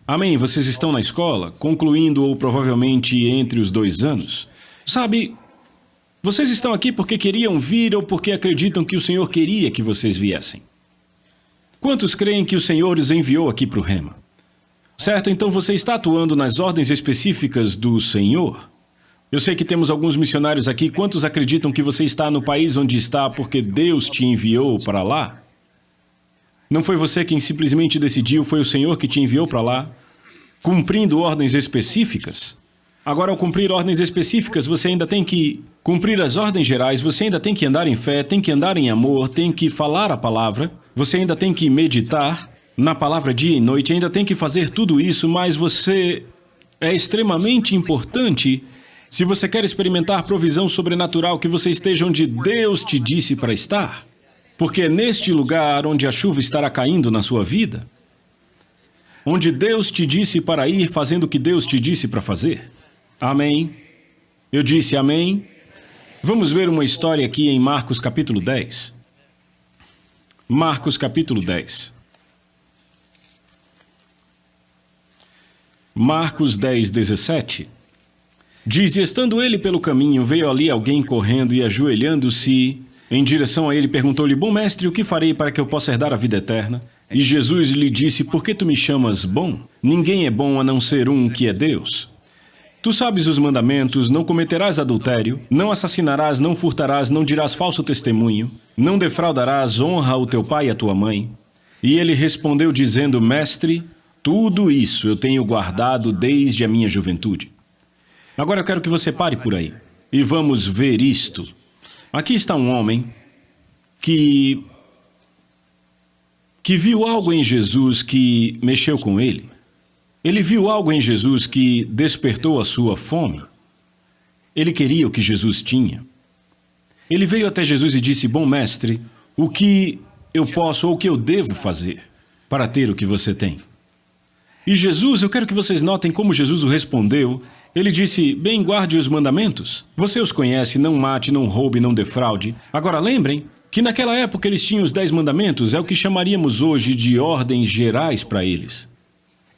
Amém? Vocês estão na escola, concluindo ou provavelmente entre os 2 anos. Sabe, vocês estão aqui porque queriam vir ou porque acreditam que o Senhor queria que vocês viessem. Quantos creem que o Senhor os enviou aqui para o Rema? Certo, então você está atuando nas ordens específicas do Senhor? Eu sei que temos alguns missionários aqui. Quantos acreditam que você está no país onde está porque Deus te enviou para lá? Não foi você quem simplesmente decidiu, foi o Senhor que te enviou para lá, cumprindo ordens específicas. Agora, ao cumprir ordens específicas, você ainda tem que cumprir as ordens gerais, você ainda tem que andar em fé, tem que andar em amor, tem que falar a palavra, você ainda tem que meditar na palavra dia e noite, ainda tem que fazer tudo isso, mas você é extremamente importante. Se você quer experimentar provisão sobrenatural, que você esteja onde Deus te disse para estar. Porque é neste lugar onde a chuva estará caindo na sua vida. Onde Deus te disse para ir, fazendo o que Deus te disse para fazer. Amém? Eu disse amém? Vamos ver uma história aqui em Marcos capítulo 10. Marcos capítulo 10. Marcos 10, 17. Diz, e estando ele pelo caminho, veio ali alguém correndo e ajoelhando-se em direção a ele, perguntou-lhe, bom mestre, o que farei para que eu possa herdar a vida eterna? E Jesus lhe disse, por que tu me chamas bom? Ninguém é bom a não ser um que é Deus. Tu sabes os mandamentos, não cometerás adultério, não assassinarás, não furtarás, não dirás falso testemunho, não defraudarás, honra o teu pai e a tua mãe. E ele respondeu dizendo, mestre, tudo isso eu tenho guardado desde a minha juventude. Agora eu quero que você pare por aí e vamos ver isto. Aqui está um homem que viu algo em Jesus que mexeu com ele. Ele viu algo em Jesus que despertou a sua fome. Ele queria o que Jesus tinha. Ele veio até Jesus e disse, bom mestre, o que eu posso ou o que eu devo fazer para ter o que você tem? E Jesus, eu quero que vocês notem como Jesus o respondeu. Ele disse, bem, guarde os mandamentos. Você os conhece, não mate, não roube, não defraude. Agora lembrem que naquela época eles tinham os 10 mandamentos, é o que chamaríamos hoje de ordens gerais para eles.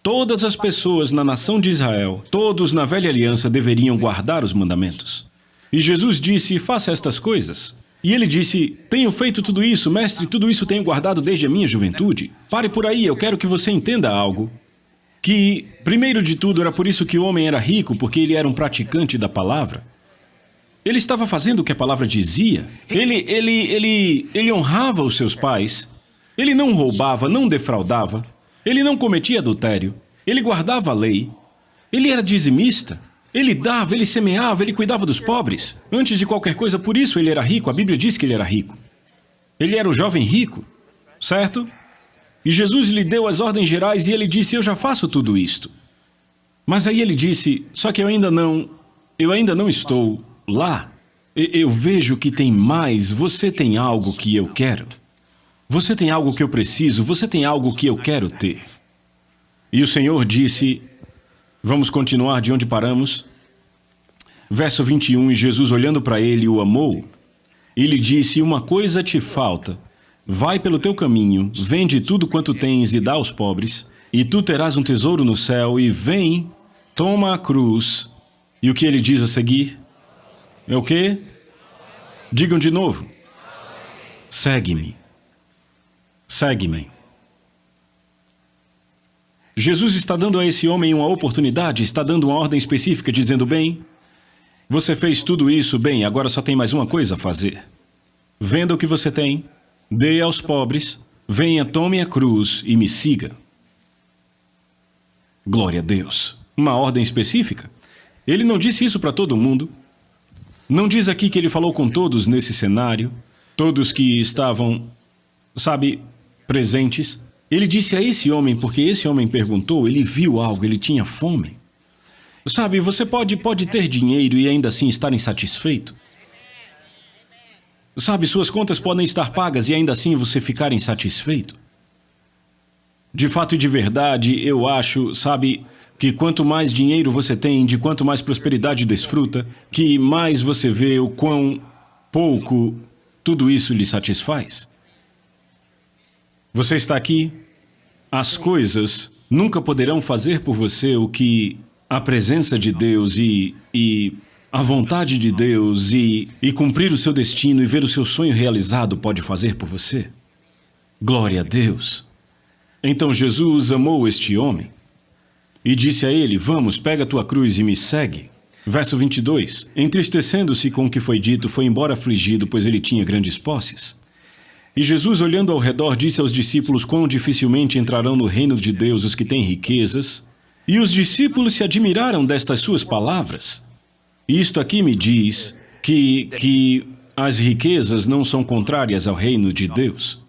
Todas as pessoas na nação de Israel, todos na velha aliança deveriam guardar os mandamentos. E Jesus disse, faça estas coisas. E ele disse, tenho feito tudo isso, mestre, tudo isso tenho guardado desde a minha juventude. Pare por aí, eu quero que você entenda algo. Que, primeiro de tudo, era por isso que o homem era rico, porque ele era um praticante da palavra. Ele estava fazendo o que a palavra dizia. Ele honrava os seus pais. Ele não roubava, não defraudava. Ele não cometia adultério. Ele guardava a lei. Ele era dizimista. Ele dava, ele semeava, ele cuidava dos pobres. Antes de qualquer coisa, por isso ele era rico. A Bíblia diz que ele era rico. Ele era o jovem rico, certo? E Jesus lhe deu as ordens gerais e ele disse, eu já faço tudo isto. Mas aí ele disse, só que eu ainda não estou lá. Eu vejo que tem mais, você tem algo que eu quero. Você tem algo que eu preciso, você tem algo que eu quero ter. E o Senhor disse, vamos continuar de onde paramos. Verso 21, e Jesus olhando para ele o amou. E lhe disse, uma coisa te falta. Vai pelo teu caminho, vende tudo quanto tens e dá aos pobres, e tu terás um tesouro no céu, e vem, toma a cruz. E o que ele diz a seguir? É o quê? Digam de novo. Segue-me. Segue-me. Jesus está dando a esse homem uma oportunidade, está dando uma ordem específica, dizendo, bem, você fez tudo isso, bem, agora só tem mais uma coisa a fazer. Venda o que você tem. Dê aos pobres, venha, tome a cruz e me siga. Glória a Deus. Uma ordem específica. Ele não disse isso para todo mundo. Não diz aqui que ele falou com todos nesse cenário, todos que estavam, presentes. Ele disse a esse homem, porque esse homem perguntou, ele viu algo, ele tinha fome. Você pode ter dinheiro e ainda assim estar insatisfeito. Sabe, suas contas podem estar pagas e ainda assim você ficar insatisfeito. De fato e de verdade, eu acho, sabe, que quanto mais dinheiro você tem, de quanto mais prosperidade desfruta, que mais você vê o quão pouco tudo isso lhe satisfaz. Você está aqui, as coisas nunca poderão fazer por você o que a presença de Deus e a vontade de Deus e cumprir o seu destino e ver o seu sonho realizado pode fazer por você. Glória a Deus. Então Jesus amou este homem e disse a ele: vamos, pega a tua cruz e me segue. Verso 22. Entristecendo-se com o que foi dito, foi embora afligido, pois ele tinha grandes posses. E Jesus, olhando ao redor, disse aos discípulos quão dificilmente entrarão no reino de Deus os que têm riquezas. E os discípulos se admiraram destas suas palavras. Isto aqui me diz que as riquezas não são contrárias ao reino de Deus.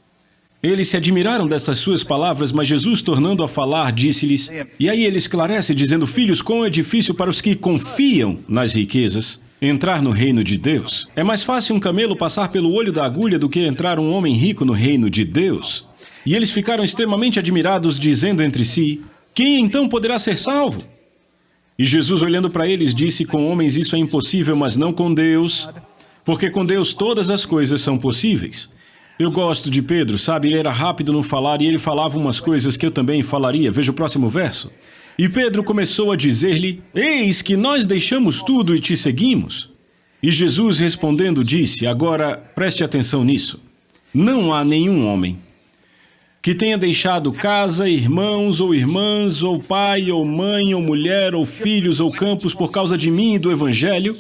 Eles se admiraram dessas suas palavras, mas Jesus, tornando a falar, disse-lhes, e aí ele esclarece, dizendo: filhos, quão é difícil para os que confiam nas riquezas entrar no reino de Deus. É mais fácil um camelo passar pelo olho da agulha do que entrar um homem rico no reino de Deus. E eles ficaram extremamente admirados, dizendo entre si: quem então poderá ser salvo? E Jesus, olhando para eles, disse: com homens isso é impossível, mas não com Deus, porque com Deus todas as coisas são possíveis. Eu gosto de Pedro, sabe? Ele era rápido no falar e ele falava umas coisas que eu também falaria. Veja o próximo verso. E Pedro começou a dizer-lhe: eis que nós deixamos tudo e te seguimos. E Jesus, respondendo, disse: agora preste atenção nisso. Não há nenhum homem que tenha deixado casa, irmãos ou irmãs, ou pai, ou mãe, ou mulher, ou filhos, ou campos por causa de mim e do Evangelho,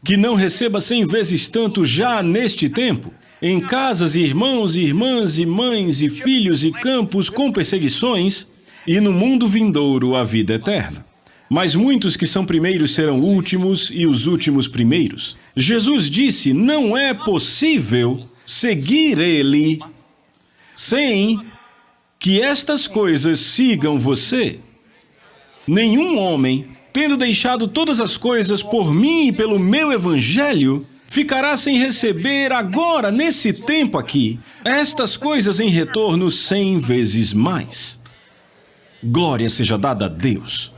que não receba 100 vezes tanto já neste tempo, em casas, irmãos e irmãs, e mães, e filhos, e campos, com perseguições, e no mundo vindouro a vida eterna. Mas muitos que são primeiros serão últimos, e os últimos primeiros. Jesus disse: não é possível seguir ele sem que estas coisas sigam você. Nenhum homem, tendo deixado todas as coisas por mim e pelo meu Evangelho, ficará sem receber agora, nesse tempo aqui, estas coisas em retorno 100 vezes mais. Glória seja dada a Deus.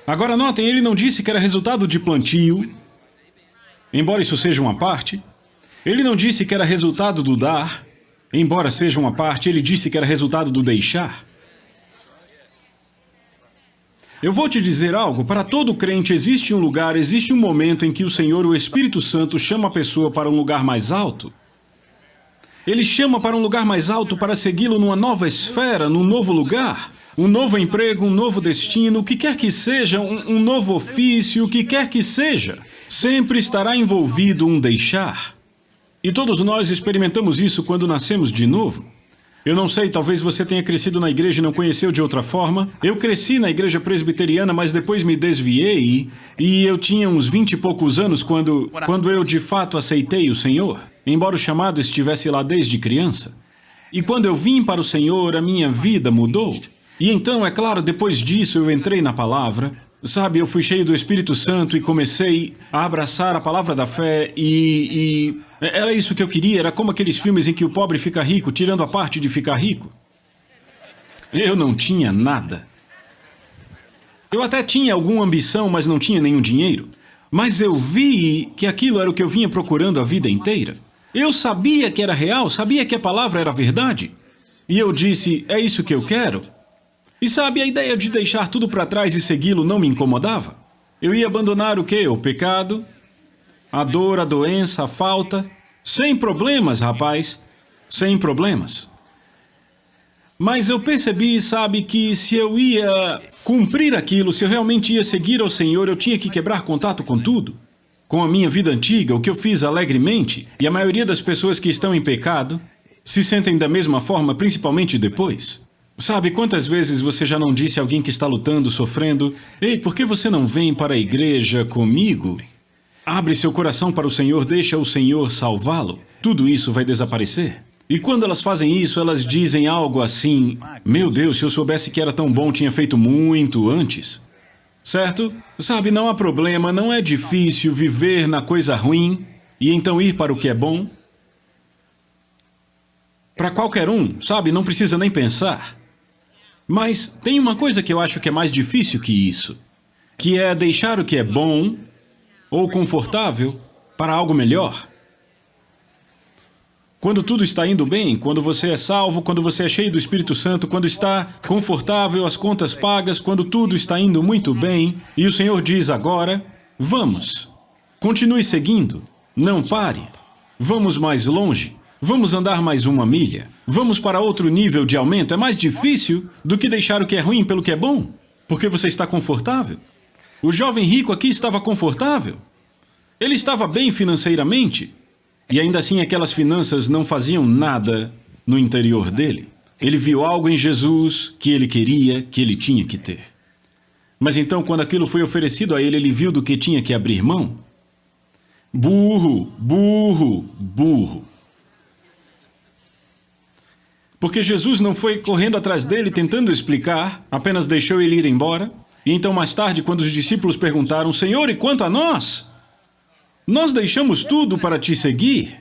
Agora notem, ele não disse que era resultado de plantio, embora isso seja uma parte. Ele não disse que era resultado do dar, embora seja uma parte. Ele disse que era resultado do deixar. Eu vou te dizer algo, para todo crente existe um lugar, existe um momento em que o Senhor, o Espírito Santo, chama a pessoa para um lugar mais alto. Ele chama para um lugar mais alto para segui-lo numa nova esfera, num novo lugar, um novo emprego, um novo destino, o que quer que seja, um novo ofício, o que quer que seja. Sempre estará envolvido um deixar. E todos nós experimentamos isso quando nascemos de novo. Eu não sei, talvez você tenha crescido na igreja e não conheceu de outra forma. Eu cresci na igreja presbiteriana, mas depois me desviei e eu tinha uns 20 e poucos anos quando eu de fato aceitei o Senhor, embora o chamado estivesse lá desde criança. E quando eu vim para o Senhor, a minha vida mudou. E então, é claro, depois disso eu entrei na palavra. Sabe, eu fui cheio do Espírito Santo e comecei a abraçar a palavra da fé e era isso que eu queria. Era como aqueles filmes em que o pobre fica rico, tirando a parte de ficar rico. Eu não tinha nada. Eu até tinha alguma ambição, mas não tinha nenhum dinheiro. Mas eu vi que aquilo era o que eu vinha procurando a vida inteira. Eu sabia que era real, sabia que a palavra era verdade. E eu disse: é isso que eu quero. E sabe, a ideia de deixar tudo para trás e segui-lo não me incomodava. Eu ia abandonar o quê? O pecado, a dor, a doença, a falta. Sem problemas, rapaz. Sem problemas. Mas eu percebi, sabe, que se eu ia cumprir aquilo, se eu realmente ia seguir ao Senhor, eu tinha que quebrar contato com tudo. Com a minha vida antiga, o que eu fiz alegremente. E a maioria das pessoas que estão em pecado se sentem da mesma forma, principalmente depois. Sabe, quantas vezes você já não disse a alguém que está lutando, sofrendo: ei, por que você não vem para a igreja comigo? Abre seu coração para o Senhor, deixa o Senhor salvá-lo. Tudo isso vai desaparecer. E quando elas fazem isso, elas dizem algo assim: meu Deus, se eu soubesse que era tão bom, tinha feito muito antes. Certo? Sabe, não há problema, não é difícil viver na coisa ruim. e então ir para o que é bom? Para qualquer um, sabe, não precisa nem pensar. Mas tem uma coisa que eu acho que é mais difícil que isso, que é deixar o que é bom ou confortável para algo melhor. Quando tudo está indo bem, quando você é salvo, quando você é cheio do Espírito Santo, quando está confortável, as contas pagas, quando tudo está indo muito bem, e o Senhor diz agora, vamos, continue seguindo, não pare, vamos mais longe, vamos andar mais uma milha, vamos para outro nível de aumento. É mais difícil do que deixar o que é ruim pelo que é bom, porque você está confortável. O jovem rico aqui estava confortável, ele estava bem financeiramente, e ainda assim aquelas finanças não faziam nada no interior dele. Ele viu algo em Jesus que ele queria, que ele tinha que ter. Mas então, quando aquilo foi oferecido a ele, ele viu do que tinha que abrir mão. Burro, burro, burro. Porque Jesus não foi correndo atrás dele tentando explicar, apenas deixou ele ir embora. E então mais tarde, quando os discípulos perguntaram, Senhor, e quanto a nós? Nós deixamos tudo para te seguir.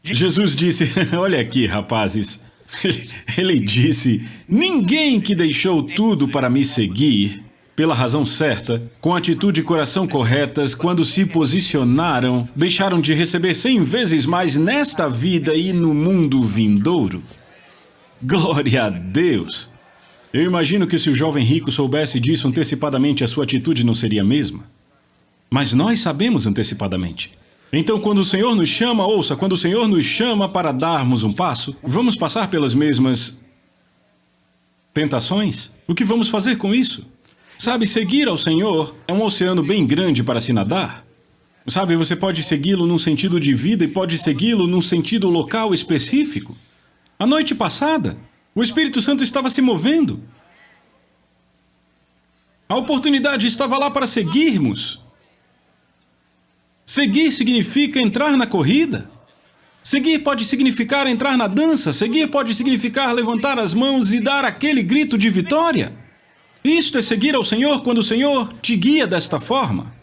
Jesus disse, olha aqui, rapazes. Ele disse, ninguém que deixou tudo para me seguir, pela razão certa, com atitude e coração corretas, quando se posicionaram, deixaram de receber 100 vezes mais nesta vida e no mundo vindouro. Glória a Deus! Eu imagino que se o jovem rico soubesse disso antecipadamente, a sua atitude não seria a mesma. Mas nós sabemos antecipadamente. Então, quando o Senhor nos chama, ouça, quando o Senhor nos chama para darmos um passo, vamos passar pelas mesmas tentações? O que vamos fazer com isso? Sabe, seguir ao Senhor é um oceano bem grande para se nadar. Sabe, você pode segui-lo num sentido de vida e pode segui-lo num sentido local específico. A noite passada, o Espírito Santo estava se movendo. A oportunidade estava lá para seguirmos. Seguir significa entrar na corrida. Seguir pode significar entrar na dança. Seguir pode significar levantar as mãos e dar aquele grito de vitória. Isto é seguir ao Senhor quando o Senhor te guia desta forma.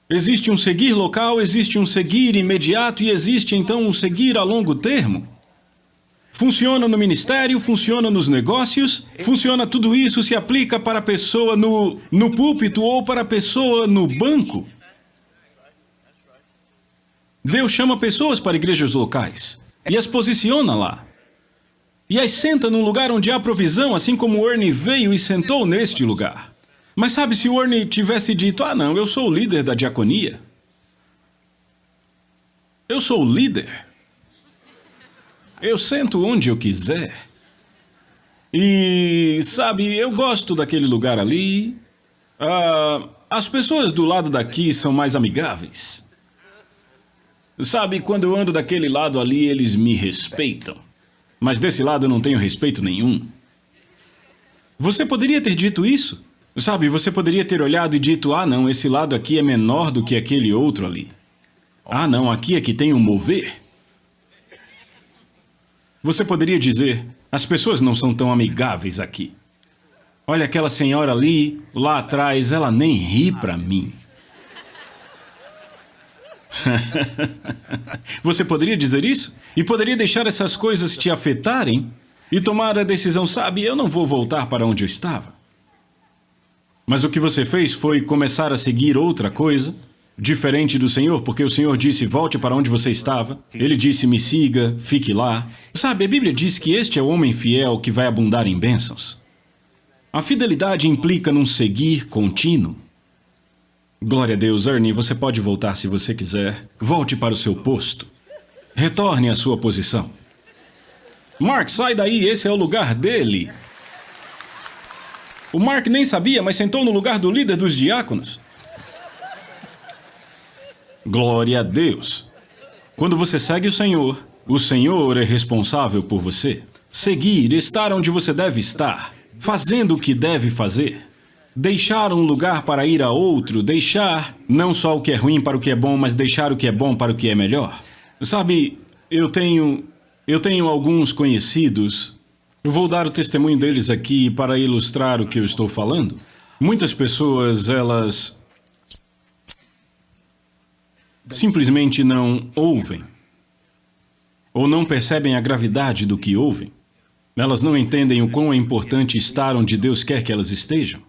Existe um seguir local, existe um seguir imediato e existe então um seguir a longo termo. Funciona no ministério, funciona nos negócios, funciona tudo isso, se aplica para a pessoa no púlpito ou para a pessoa no banco. Deus chama pessoas para igrejas locais e as posiciona lá. E as senta num lugar onde há provisão, assim como o Ernie veio e sentou neste lugar. Mas sabe, se o Ernie tivesse dito, não, eu sou o líder da diaconia. Eu sou o líder. Eu sento onde eu quiser. E, sabe, eu gosto daquele lugar ali. As pessoas do lado daqui são mais amigáveis. Sabe, quando eu ando daquele lado ali, eles me respeitam. Mas desse lado eu não tenho respeito nenhum. Você poderia ter dito isso? Sabe, você poderia ter olhado e dito, não, esse lado aqui é menor do que aquele outro ali. Não, aqui é que tem um mover. Você poderia dizer, as pessoas não são tão amigáveis aqui. Olha aquela senhora ali, lá atrás, ela nem ri pra mim. Você poderia dizer isso? E poderia deixar essas coisas te afetarem e tomar a decisão, sabe, eu não vou voltar para onde eu estava. Mas o que você fez foi começar a seguir outra coisa, diferente do Senhor, porque o Senhor disse, volte para onde você estava. Ele disse, me siga, fique lá. Sabe, a Bíblia diz que este é o homem fiel que vai abundar em bênçãos. A fidelidade implica num seguir contínuo. Glória a Deus, Ernie, você pode voltar se você quiser. Volte para o seu posto. Retorne à sua posição. Mark, sai daí, esse é o lugar dele. O Mark nem sabia, mas sentou no lugar do líder dos diáconos. Glória a Deus. Quando você segue o Senhor é responsável por você. Seguir, estar onde você deve estar, fazendo o que deve fazer. Deixar um lugar para ir a outro, deixar não só o que é ruim para o que é bom, mas deixar o que é bom para o que é melhor. Sabe, eu tenho alguns conhecidos, eu vou dar o testemunho deles aqui para ilustrar o que eu estou falando. Muitas pessoas, elas simplesmente não ouvem, ou não percebem a gravidade do que ouvem. Elas não entendem o quão é importante estar onde Deus quer que elas estejam.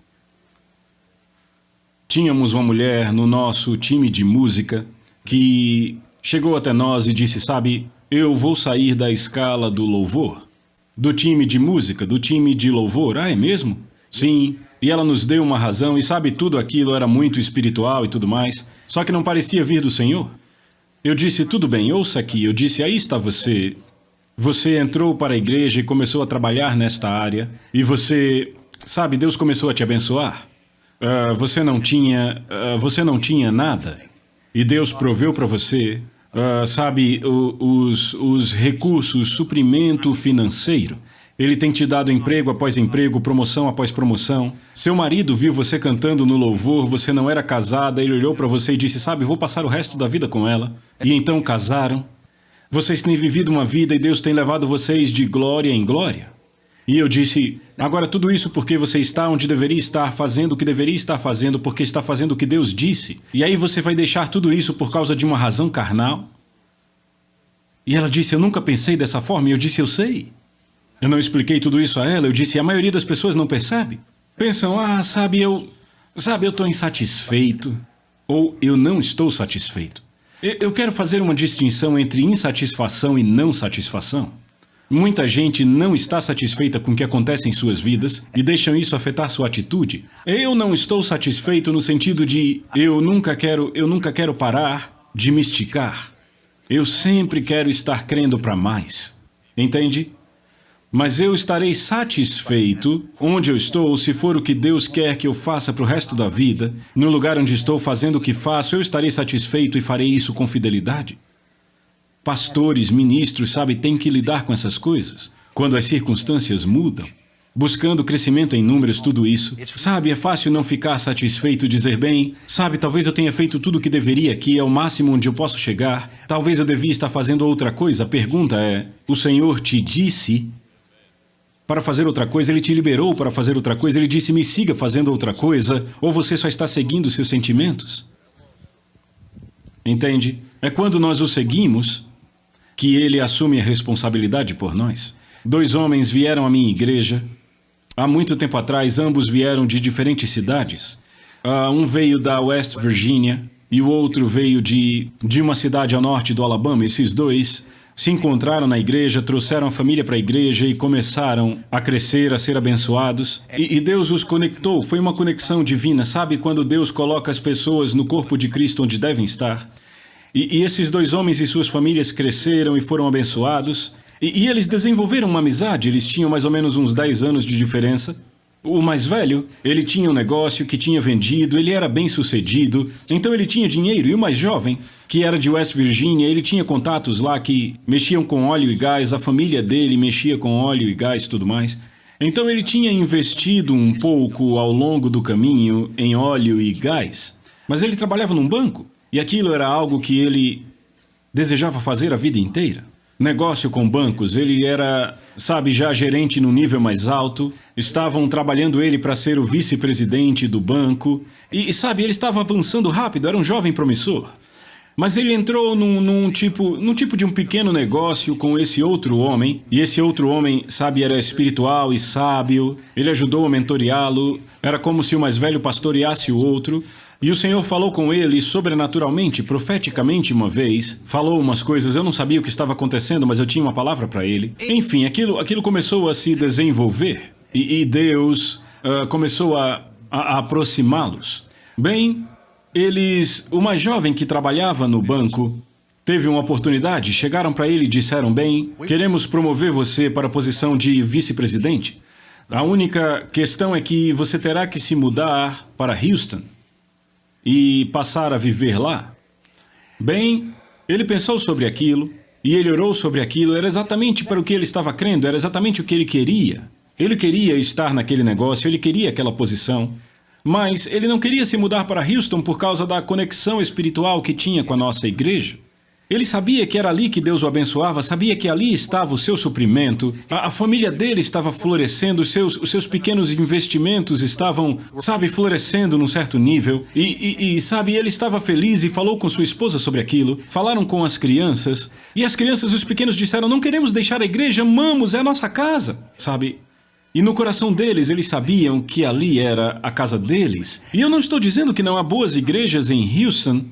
Tínhamos uma mulher no nosso time de música que chegou até nós e disse, sabe, eu vou sair da escala do louvor, do time de música, do time de louvor. Ah, é mesmo? Sim. E ela nos deu uma razão e sabe, tudo aquilo era muito espiritual e tudo mais, só que não parecia vir do Senhor. Eu disse, tudo bem, ouça aqui. Eu disse, aí está você. Você entrou para a igreja e começou a trabalhar nesta área e você, sabe, Deus começou a te abençoar. Você não tinha nada e Deus proveu para você, sabe, os recursos, suprimento financeiro. Ele tem te dado emprego após emprego, promoção após promoção. Seu marido viu você cantando no louvor, você não era casada, ele olhou para você e disse, sabe, vou passar o resto da vida com ela. E então casaram. Vocês têm vivido uma vida e Deus tem levado vocês de glória em glória. E eu disse, agora tudo isso porque você está onde deveria estar, fazendo o que deveria estar fazendo, porque está fazendo o que Deus disse. E aí você vai deixar tudo isso por causa de uma razão carnal? E ela disse, eu nunca pensei dessa forma. E eu disse, eu sei. Eu não expliquei tudo isso a ela. Eu disse, a maioria das pessoas não percebe. Pensam, sabe, eu estou insatisfeito. Ou eu não estou satisfeito. Eu quero fazer uma distinção entre insatisfação e não satisfação. Muita gente não está satisfeita com o que acontece em suas vidas e deixam isso afetar sua atitude. Eu não estou satisfeito no sentido de eu nunca quero parar de me esticar. Eu sempre quero estar crendo para mais. Entende? Mas eu estarei satisfeito onde eu estou se for o que Deus quer que eu faça para o resto da vida. No lugar onde estou fazendo o que faço, eu estarei satisfeito e farei isso com fidelidade. Pastores, ministros, sabe, têm que lidar com essas coisas. Quando as circunstâncias mudam, buscando crescimento em números, tudo isso. Sabe, é fácil não ficar satisfeito, dizer, bem, sabe, talvez eu tenha feito tudo o que deveria aqui, é o máximo onde eu posso chegar. Talvez eu devia estar fazendo outra coisa. A pergunta é, o Senhor te disse para fazer outra coisa, Ele te liberou para fazer outra coisa, Ele disse, me siga fazendo outra coisa, ou você só está seguindo seus sentimentos? Entende? É quando nós o seguimos que Ele assume a responsabilidade por nós. 2 homens vieram à minha igreja. Há muito tempo atrás, ambos vieram de diferentes cidades. Um veio da West Virginia e o outro veio de uma cidade ao norte do Alabama. Esses dois se encontraram na igreja, trouxeram a família para a igreja e começaram a crescer, a ser abençoados. E Deus os conectou, foi uma conexão divina. Sabe quando Deus coloca as pessoas no corpo de Cristo onde devem estar? E esses 2 homens e suas famílias cresceram e foram abençoados. E eles desenvolveram uma amizade, eles tinham mais ou menos uns 10 anos de diferença. O mais velho, ele tinha um negócio que tinha vendido, ele era bem sucedido, então ele tinha dinheiro. E o mais jovem, que era de West Virginia, ele tinha contatos lá que mexiam com óleo e gás, a família dele mexia com óleo e gás e tudo mais. Então ele tinha investido um pouco ao longo do caminho em óleo e gás, mas ele trabalhava num banco. E aquilo era algo que ele desejava fazer a vida inteira. Negócio com bancos, ele era, sabe, já gerente no nível mais alto. Estavam trabalhando ele para ser o vice-presidente do banco. E, sabe, ele estava avançando rápido, era um jovem promissor. Mas ele entrou num tipo de um pequeno negócio com esse outro homem. E esse outro homem, sabe, era espiritual e sábio. Ele ajudou a mentoreá-lo. Era como se o mais velho pastoreasse o outro. E o Senhor falou com ele sobrenaturalmente, profeticamente uma vez, falou umas coisas, eu não sabia o que estava acontecendo, mas eu tinha uma palavra para ele. Enfim, aquilo começou a se desenvolver e Deus começou a aproximá-los. Bem, o mais jovem que trabalhava no banco, teve uma oportunidade, chegaram para ele e disseram, bem, queremos promover você para a posição de vice-presidente. A única questão é que você terá que se mudar para Houston e passar a viver lá. Bem, ele pensou sobre aquilo, e ele orou sobre aquilo, era exatamente para o que ele estava crendo, era exatamente o que ele queria. Ele queria estar naquele negócio, ele queria aquela posição, mas ele não queria se mudar para Houston por causa da conexão espiritual que tinha com a nossa igreja. Ele sabia que era ali que Deus o abençoava, sabia que ali estava o seu suprimento, a família dele estava florescendo, os seus pequenos investimentos estavam, sabe, florescendo num certo nível. Sabe, ele estava feliz e falou com sua esposa sobre aquilo, falaram com as crianças, e as crianças e os pequenos disseram, não queremos deixar a igreja, amamos, é a nossa casa, sabe? E no coração deles, eles sabiam que ali era a casa deles. E eu não estou dizendo que não há boas igrejas em Houston.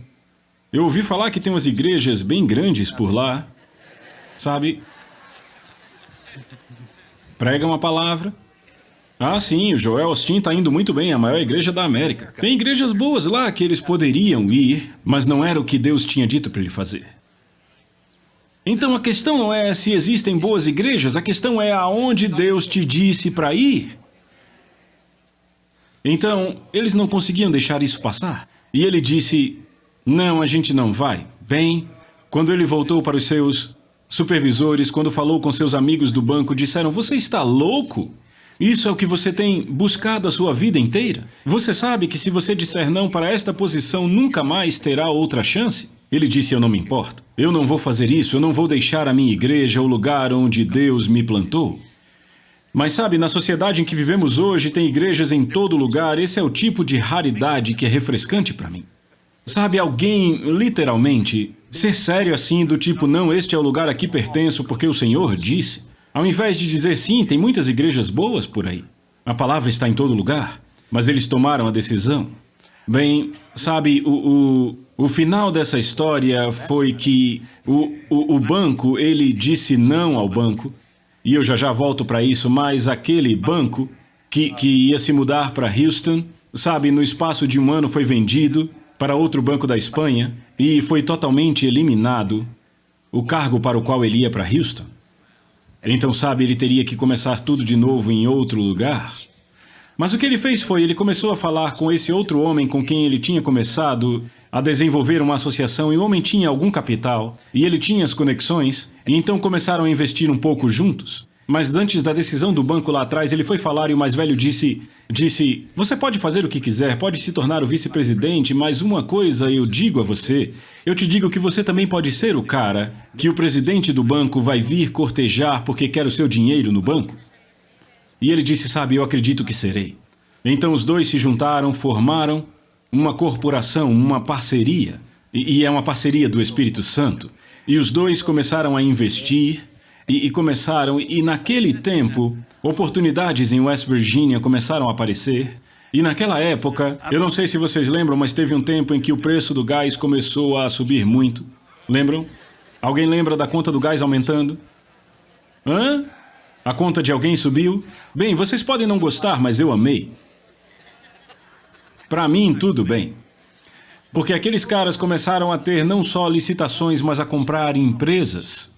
Eu ouvi falar que tem umas igrejas bem grandes por lá, sabe? Pregam a palavra. Ah, sim, o Joel Osteen está indo muito bem, a maior igreja da América. Tem igrejas boas lá que eles poderiam ir, mas não era o que Deus tinha dito para ele fazer. Então a questão não é se existem boas igrejas, a questão é aonde Deus te disse para ir. Então, eles não conseguiam deixar isso passar. E ele disse, não, a gente não vai. Bem, quando ele voltou para os seus supervisores, quando falou com seus amigos do banco, disseram, você está louco? Isso é o que você tem buscado a sua vida inteira? Você sabe que se você disser não para esta posição, nunca mais terá outra chance? Ele disse, eu não me importo. Eu não vou fazer isso, eu não vou deixar a minha igreja, o lugar onde Deus me plantou. Mas sabe, na sociedade em que vivemos hoje, tem igrejas em todo lugar, esse é o tipo de raridade que é refrescante para mim. Sabe, alguém, literalmente, ser sério assim, do tipo, não, este é o lugar a que pertenço porque o Senhor disse, ao invés de dizer, sim, tem muitas igrejas boas por aí. A palavra está em todo lugar, mas eles tomaram a decisão. Bem, sabe, o final dessa história foi que o banco, ele disse não ao banco, e eu já volto para isso, mas aquele banco que ia se mudar para Houston, sabe, no espaço de um ano foi vendido para outro banco da Espanha e foi totalmente eliminado o cargo para o qual ele ia para Houston. Então, sabe, ele teria que começar tudo de novo em outro lugar. Mas o que ele fez foi, ele começou a falar com esse outro homem com quem ele tinha começado a desenvolver uma associação, e o homem tinha algum capital, e ele tinha as conexões, e então começaram a investir um pouco juntos. Mas antes da decisão do banco lá atrás, ele foi falar e o mais velho disse, você pode fazer o que quiser, pode se tornar o vice-presidente, mas uma coisa eu digo a você, eu te digo que você também pode ser o cara que o presidente do banco vai vir cortejar porque quer o seu dinheiro no banco. E ele disse, sabe, eu acredito que serei. Então os dois se juntaram, formaram uma corporação, uma parceria, e é uma parceria do Espírito Santo. E os dois começaram a investir, e naquele tempo, oportunidades em West Virginia começaram a aparecer. E naquela época, eu não sei se vocês lembram, mas teve um tempo em que o preço do gás começou a subir muito. Lembram? Alguém lembra da conta do gás aumentando? Hã? A conta de alguém subiu? Bem, vocês podem não gostar, mas eu amei. Para mim, tudo bem. Porque aqueles caras começaram a ter não só licitações, mas a comprar empresas.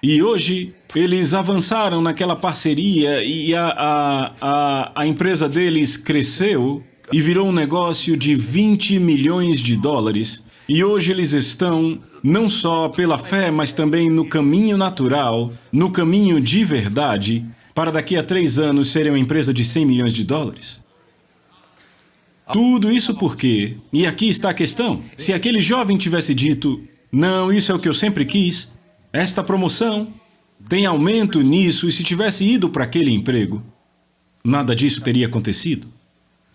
E hoje, eles avançaram naquela parceria e a empresa deles cresceu e virou um negócio de 20 milhões de dólares. E hoje eles estão, não só pela fé, mas também no caminho natural, no caminho de verdade, para daqui a 3 anos serem uma empresa de 100 milhões de dólares. Tudo isso por quê? E aqui está a questão. Se aquele jovem tivesse dito, não, isso é o que eu sempre quis, esta promoção, tem aumento nisso, e se tivesse ido para aquele emprego, nada disso teria acontecido.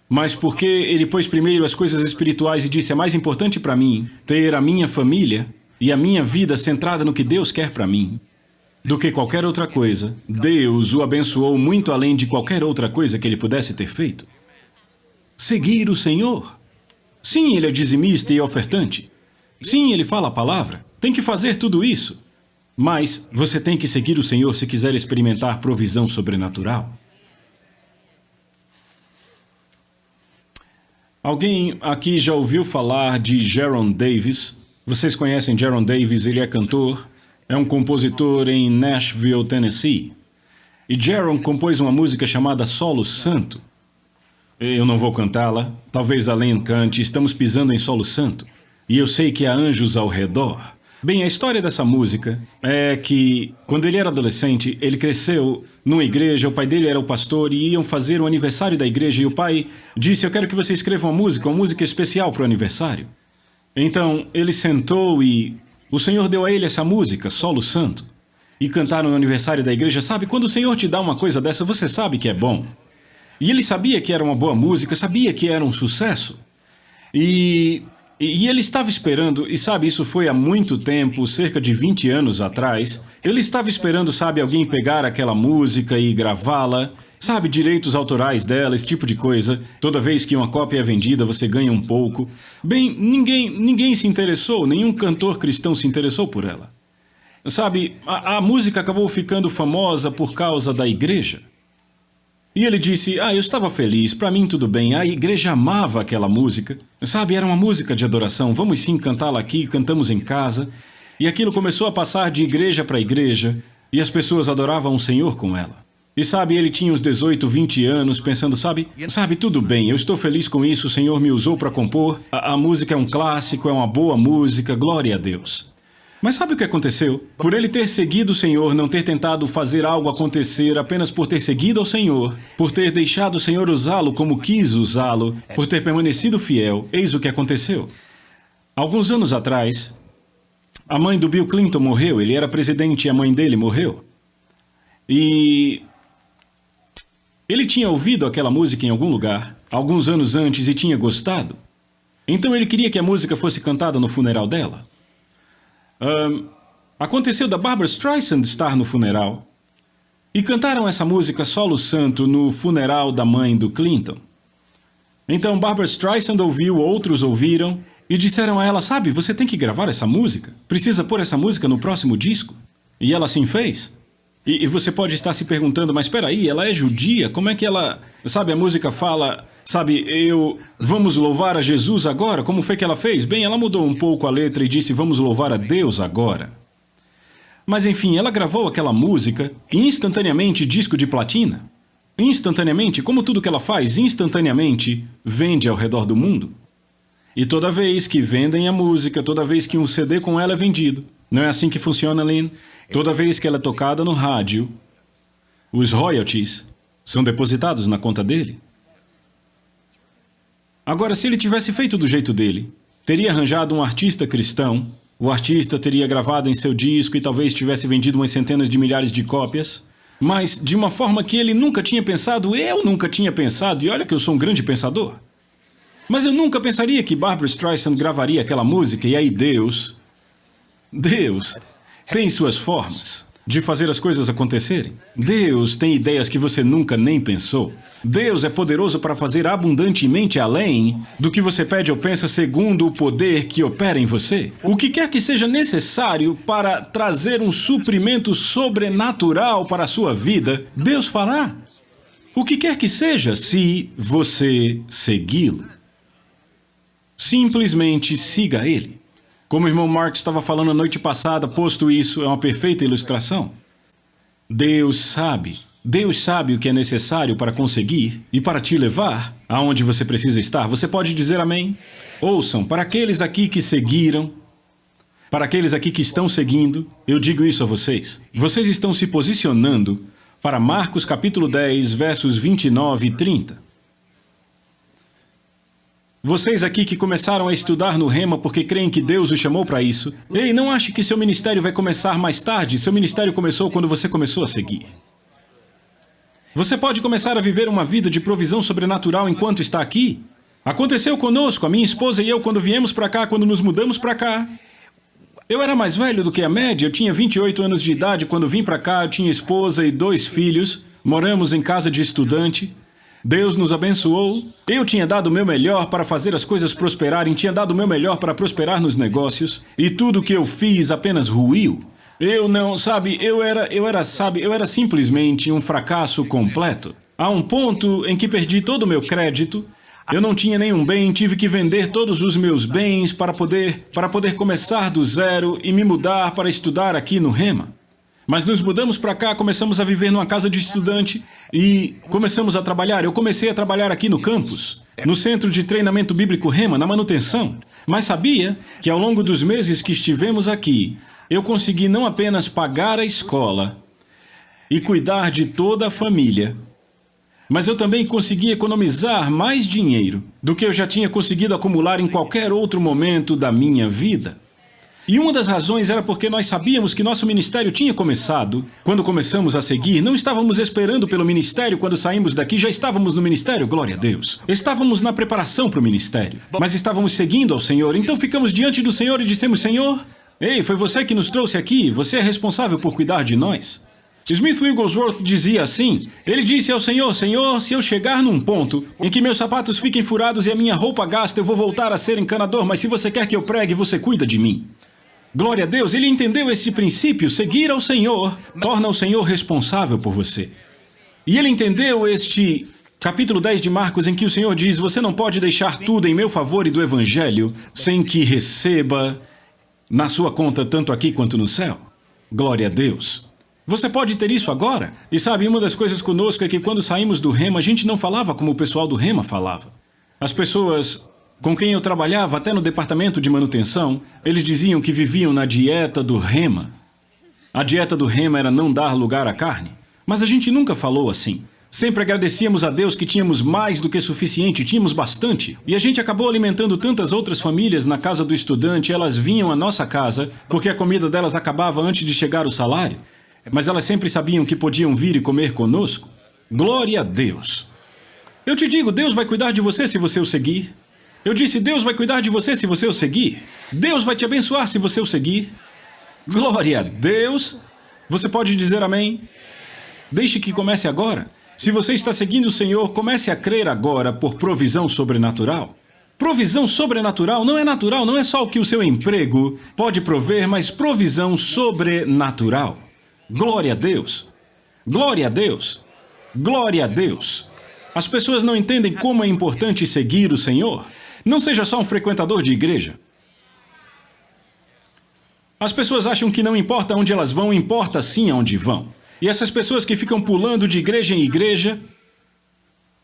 Mas porque ele pôs primeiro as coisas espirituais e disse, é mais importante para mim ter a minha família e a minha vida centrada no que Deus quer para mim, do que qualquer outra coisa, Deus o abençoou muito além de qualquer outra coisa que ele pudesse ter feito. Seguir o Senhor. Sim, ele é dizimista e ofertante. Sim, ele fala a palavra. Tem que fazer tudo isso. Mas você tem que seguir o Senhor se quiser experimentar provisão sobrenatural. Alguém aqui já ouviu falar de Jaron Davis? Vocês conhecem Jaron Davis? Ele é cantor, é um compositor em Nashville, Tennessee. E Jaron compôs uma música chamada Solo Santo. Eu não vou cantá-la, talvez a Len cante, estamos pisando em solo santo. E eu sei que há anjos ao redor. Bem, a história dessa música é que, quando ele era adolescente, ele cresceu numa igreja, o pai dele era o pastor e iam fazer o aniversário da igreja e o pai disse, eu quero que você escreva uma música especial para o aniversário. Então, ele sentou e o Senhor deu a ele essa música, Solo Santo. E cantaram no aniversário da igreja. Sabe, quando o Senhor te dá uma coisa dessa, você sabe que é bom. E ele sabia que era uma boa música, sabia que era um sucesso. E ele estava esperando, e sabe, isso foi há muito tempo, cerca de 20 anos atrás. Ele estava esperando, sabe, alguém pegar aquela música e gravá-la. Sabe, direitos autorais dela, esse tipo de coisa. Toda vez que uma cópia é vendida, você ganha um pouco. Bem, ninguém se interessou, nenhum cantor cristão se interessou por ela. Sabe, a música acabou ficando famosa por causa da igreja. E ele disse, eu estava feliz, para mim tudo bem, a igreja amava aquela música. Sabe, era uma música de adoração, vamos sim cantá-la aqui, cantamos em casa. E aquilo começou a passar de igreja para igreja, e as pessoas adoravam o Senhor com ela. E sabe, ele tinha uns 18, 20 anos, pensando, sabe, tudo bem, eu estou feliz com isso, o Senhor me usou para compor, a música é um clássico, é uma boa música, glória a Deus. Mas sabe o que aconteceu? Por ele ter seguido o Senhor, não ter tentado fazer algo acontecer apenas por ter seguido ao Senhor, por ter deixado o Senhor usá-lo como quis usá-lo, por ter permanecido fiel, eis o que aconteceu. Alguns anos atrás, a mãe do Bill Clinton morreu, ele era presidente e a mãe dele morreu. E ele tinha ouvido aquela música em algum lugar, alguns anos antes, e tinha gostado. Então ele queria que a música fosse cantada no funeral dela. Aconteceu da Barbra Streisand estar no funeral. E cantaram essa música Solo Santo no funeral da mãe do Clinton. Então Barbra Streisand ouviu, outros ouviram, e disseram a ela, sabe, você tem que gravar essa música. Precisa pôr essa música no próximo disco. E ela assim fez. E você pode estar se perguntando, mas espera aí, ela é judia? Como é que ela... Sabe, a música fala... Sabe, vamos louvar a Jesus agora? Como foi que ela fez? Bem, ela mudou um pouco a letra e disse, vamos louvar a Deus agora. Mas enfim, ela gravou aquela música e instantaneamente disco de platina. Instantaneamente, como tudo que ela faz, instantaneamente vende ao redor do mundo. E toda vez que vendem a música, toda vez que um CD com ela é vendido, não é assim que funciona, Lynn? Toda vez que ela é tocada no rádio, os royalties são depositados na conta dele. Agora, se ele tivesse feito do jeito dele, teria arranjado um artista cristão, o artista teria gravado em seu disco e talvez tivesse vendido umas centenas de milhares de cópias, mas de uma forma que ele nunca tinha pensado, eu nunca tinha pensado, e olha que eu sou um grande pensador. Mas eu nunca pensaria que Barbra Streisand gravaria aquela música, e aí Deus tem suas formas de fazer as coisas acontecerem. Deus tem ideias que você nunca nem pensou. Deus é poderoso para fazer abundantemente além do que você pede ou pensa segundo o poder que opera em você. O que quer que seja necessário para trazer um suprimento sobrenatural para a sua vida, Deus fará. O que quer que seja, se você segui-lo. Simplesmente siga Ele. Como o irmão Mark estava falando a noite passada, posto isso, é uma perfeita ilustração. Deus sabe o que é necessário para conseguir e para te levar aonde você precisa estar. Você pode dizer amém? Ouçam, para aqueles aqui que seguiram, para aqueles aqui que estão seguindo, eu digo isso a vocês. Vocês estão se posicionando para Marcos capítulo 10, versos 29 e 30. Vocês aqui que começaram a estudar no Rema porque creem que Deus os chamou para isso. Ei, não ache que seu ministério vai começar mais tarde. Seu ministério começou quando você começou a seguir. Você pode começar a viver uma vida de provisão sobrenatural enquanto está aqui. Aconteceu conosco, a minha esposa e eu, quando viemos para cá, quando nos mudamos para cá. Eu era mais velho do que a média, eu tinha 28 anos de idade quando vim para cá, eu tinha esposa e 2 filhos, moramos em casa de estudante. Deus nos abençoou. Eu tinha dado o meu melhor para fazer as coisas prosperarem, tinha dado o meu melhor para prosperar nos negócios, e tudo que eu fiz apenas ruiu. Eu era simplesmente um fracasso completo. A um ponto em que perdi todo o meu crédito, eu não tinha nenhum bem, tive que vender todos os meus bens para poder começar do zero e me mudar para estudar aqui no Rema. Mas nos mudamos para cá, começamos a viver numa casa de estudante e começamos a trabalhar. Eu comecei a trabalhar aqui no campus, no Centro de Treinamento Bíblico Rema, na manutenção. Mas sabia que ao longo dos meses que estivemos aqui, eu consegui não apenas pagar a escola e cuidar de toda a família, mas eu também consegui economizar mais dinheiro do que eu já tinha conseguido acumular em qualquer outro momento da minha vida. E uma das razões era porque nós sabíamos que nosso ministério tinha começado. Quando começamos a seguir, não estávamos esperando pelo ministério. Quando saímos daqui, já estávamos no ministério, glória a Deus. Estávamos na preparação para o ministério, mas estávamos seguindo ao Senhor. Então ficamos diante do Senhor e dissemos, Senhor, ei, foi você que nos trouxe aqui. Você é responsável por cuidar de nós. Smith Wigglesworth dizia assim, ele disse ao Senhor, Senhor, se eu chegar num ponto em que meus sapatos fiquem furados e a minha roupa gasta, eu vou voltar a ser encanador, mas se você quer que eu pregue, você cuida de mim. Glória a Deus, ele entendeu esse princípio, seguir ao Senhor torna o Senhor responsável por você. E ele entendeu este capítulo 10 de Marcos em que o Senhor diz, você não pode deixar tudo em meu favor e do Evangelho sem que receba na sua conta tanto aqui quanto no céu. Glória a Deus. Você pode ter isso agora. E sabe, uma das coisas conosco é que quando saímos do Rema, a gente não falava como o pessoal do Rema falava. As pessoas com quem eu trabalhava, até no departamento de manutenção, eles diziam que viviam na dieta do Rema. A dieta do Rema era não dar lugar à carne. Mas a gente nunca falou assim. Sempre agradecíamos a Deus que tínhamos mais do que suficiente, tínhamos bastante. E a gente acabou alimentando tantas outras famílias na casa do estudante, elas vinham à nossa casa, porque a comida delas acabava antes de chegar o salário. Mas elas sempre sabiam que podiam vir e comer conosco. Glória a Deus. Eu te digo, Deus vai cuidar de você se você o seguir. Eu disse, Deus vai cuidar de você se você o seguir. Deus vai te abençoar se você o seguir. Glória a Deus. Você pode dizer amém? Deixe que comece agora. Se você está seguindo o Senhor, comece a crer agora por provisão sobrenatural. Provisão sobrenatural não é natural, não é só o que o seu emprego pode prover, mas provisão sobrenatural. Glória a Deus! Glória a Deus! Glória a Deus! As pessoas não entendem como é importante seguir o Senhor. Não seja só um frequentador de igreja. As pessoas acham que não importa onde elas vão, importa sim aonde vão. E essas pessoas que ficam pulando de igreja em igreja,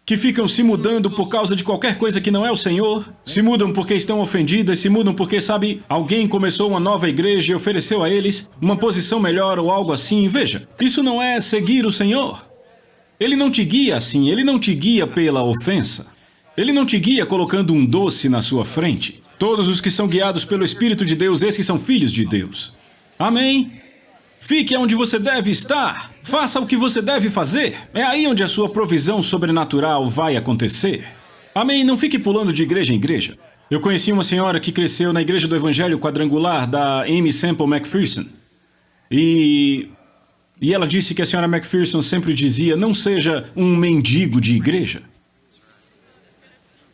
que ficam se mudando por causa de qualquer coisa que não é o Senhor, se mudam porque estão ofendidas, se mudam porque, sabe, alguém começou uma nova igreja e ofereceu a eles uma posição melhor ou algo assim. Veja, isso não é seguir o Senhor. Ele não te guia assim, ele não te guia pela ofensa. Ele não te guia colocando um doce na sua frente. Todos os que são guiados pelo Espírito de Deus, esses são filhos de Deus. Amém? Fique onde você deve estar. Faça o que você deve fazer. É aí onde a sua provisão sobrenatural vai acontecer. Amém? Não fique pulando de igreja em igreja. Eu conheci uma senhora que cresceu na Igreja do Evangelho Quadrangular da Amy Semple McPherson. E ela disse que a senhora McPherson sempre dizia, não seja um mendigo de igreja.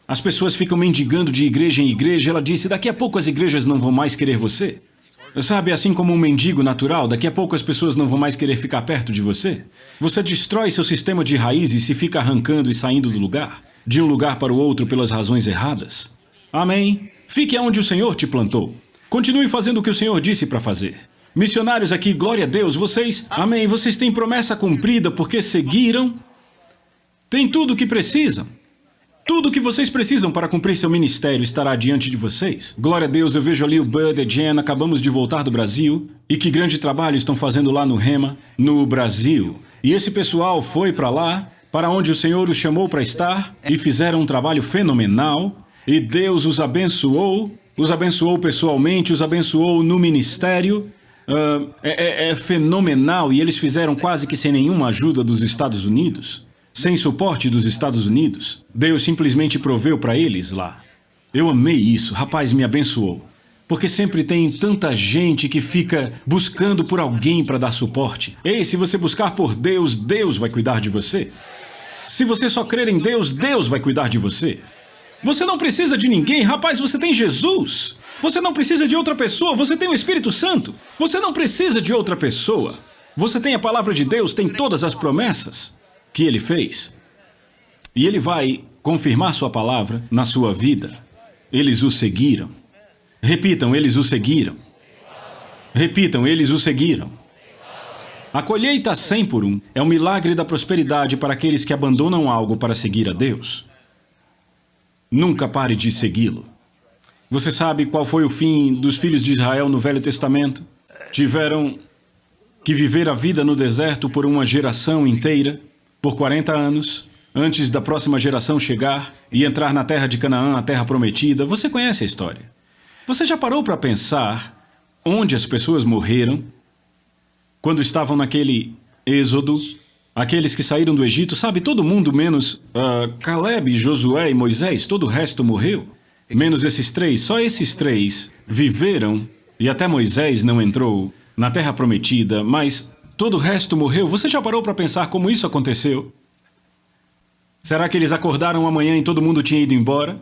As pessoas ficam mendigando de igreja em igreja. Ela disse, daqui a pouco as igrejas não vão mais querer você. Sabe, assim como um mendigo natural, daqui a pouco as pessoas não vão mais querer ficar perto de você. Você destrói seu sistema de raízes e fica arrancando e saindo do lugar, de um lugar para o outro pelas razões erradas. Amém? Fique onde o Senhor te plantou. Continue fazendo o que o Senhor disse para fazer. Missionários aqui, glória a Deus, vocês, amém, vocês têm promessa cumprida porque seguiram. Tem tudo o que precisam. Tudo o que vocês precisam para cumprir seu ministério estará diante de vocês. Glória a Deus, eu vejo ali o Bud e a Jen, acabamos de voltar do Brasil. E que grande trabalho estão fazendo lá no Rema, no Brasil. E esse pessoal foi para lá, para onde o Senhor os chamou para estar, e fizeram um trabalho fenomenal. E Deus os abençoou pessoalmente, os abençoou no ministério. É fenomenal, e eles fizeram quase que sem nenhuma ajuda dos Estados Unidos. Sem suporte dos Estados Unidos, Deus simplesmente proveu para eles lá. Eu amei isso, rapaz, me abençoou. Porque sempre tem tanta gente que fica buscando por alguém para dar suporte. Ei, se você buscar por Deus, Deus vai cuidar de você. Se você só crer em Deus, Deus vai cuidar de você. Você não precisa de ninguém, rapaz, você tem Jesus. Você não precisa de outra pessoa, você tem o Espírito Santo. Você não precisa de outra pessoa. Você tem a palavra de Deus, tem todas as promessas que Ele fez. E Ele vai confirmar sua palavra na sua vida. Eles o seguiram. Repitam, eles o seguiram. Repitam, eles o seguiram. A colheita 100 por 1 é o milagre da prosperidade para aqueles que abandonam algo para seguir a Deus. Nunca pare de segui-lo. Você sabe qual foi o fim dos filhos de Israel no Velho Testamento? Tiveram que viver a vida no deserto por uma geração inteira, por 40 anos, antes da próxima geração chegar e entrar na terra de Canaã, a terra prometida. Você conhece a história. Você já parou para pensar onde as pessoas morreram quando estavam naquele êxodo, aqueles que saíram do Egito, sabe, todo mundo menos Caleb, Josué e Moisés, todo o resto morreu. Menos esses três, só esses três viveram, e até Moisés não entrou na Terra Prometida, mas todo o resto morreu. Você já parou para pensar como isso aconteceu? Será que eles acordaram amanhã e todo mundo tinha ido embora?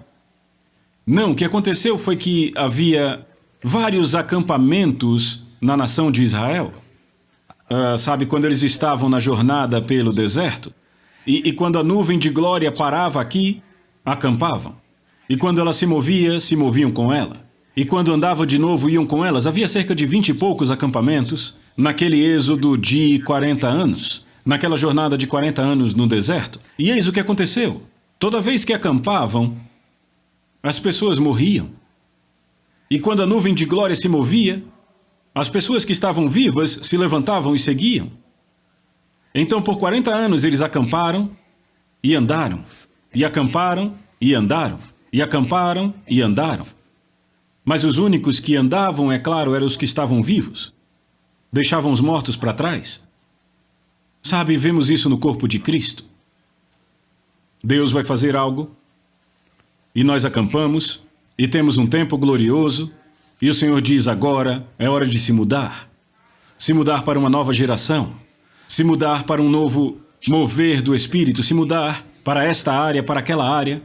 Não, o que aconteceu foi que havia vários acampamentos na nação de Israel. Sabe, quando eles estavam na jornada pelo deserto, e quando a nuvem de glória parava aqui, acampavam. E quando ela se movia, se moviam com ela. E quando andava de novo, iam com elas. Havia cerca de 20 e poucos acampamentos naquele êxodo de 40 anos, naquela jornada de 40 anos no deserto. E eis o que aconteceu. Toda vez que acampavam, as pessoas morriam. E quando a nuvem de glória se movia, as pessoas que estavam vivas se levantavam e seguiam. Então, por 40 anos, eles acamparam e andaram. E acamparam e andaram. E acamparam e andaram. Mas os únicos que andavam, é claro, eram os que estavam vivos. Deixavam os mortos para trás. Sabe, vemos isso no corpo de Cristo. Deus vai fazer algo, e nós acampamos, e temos um tempo glorioso, e o Senhor diz agora, é hora de se mudar. Se mudar para uma nova geração. Se mudar para um novo mover do Espírito. Se mudar para esta área, para aquela área.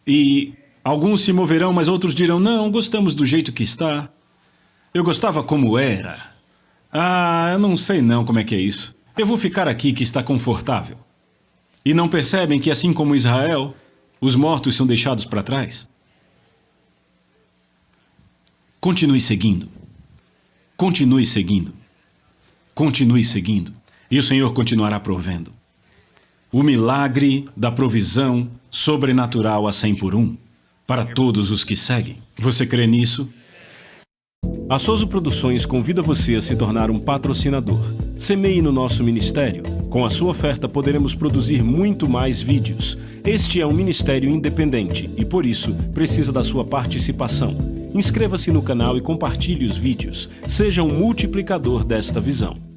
E alguns se moverão, mas outros dirão, não, gostamos do jeito que está. Eu gostava como era. Eu não sei não como é que é isso. Eu vou ficar aqui que está confortável. E não percebem que, assim como Israel, os mortos são deixados para trás? Continue seguindo. Continue seguindo. Continue seguindo. E o Senhor continuará provendo. O milagre da provisão sobrenatural a 100 por 1 para todos os que seguem. Você crê nisso? A Soso Produções convida você a se tornar um patrocinador. Semeie no nosso ministério. Com a sua oferta poderemos produzir muito mais vídeos. Este é um ministério independente e, por isso, precisa da sua participação. Inscreva-se no canal e compartilhe os vídeos. Seja um multiplicador desta visão.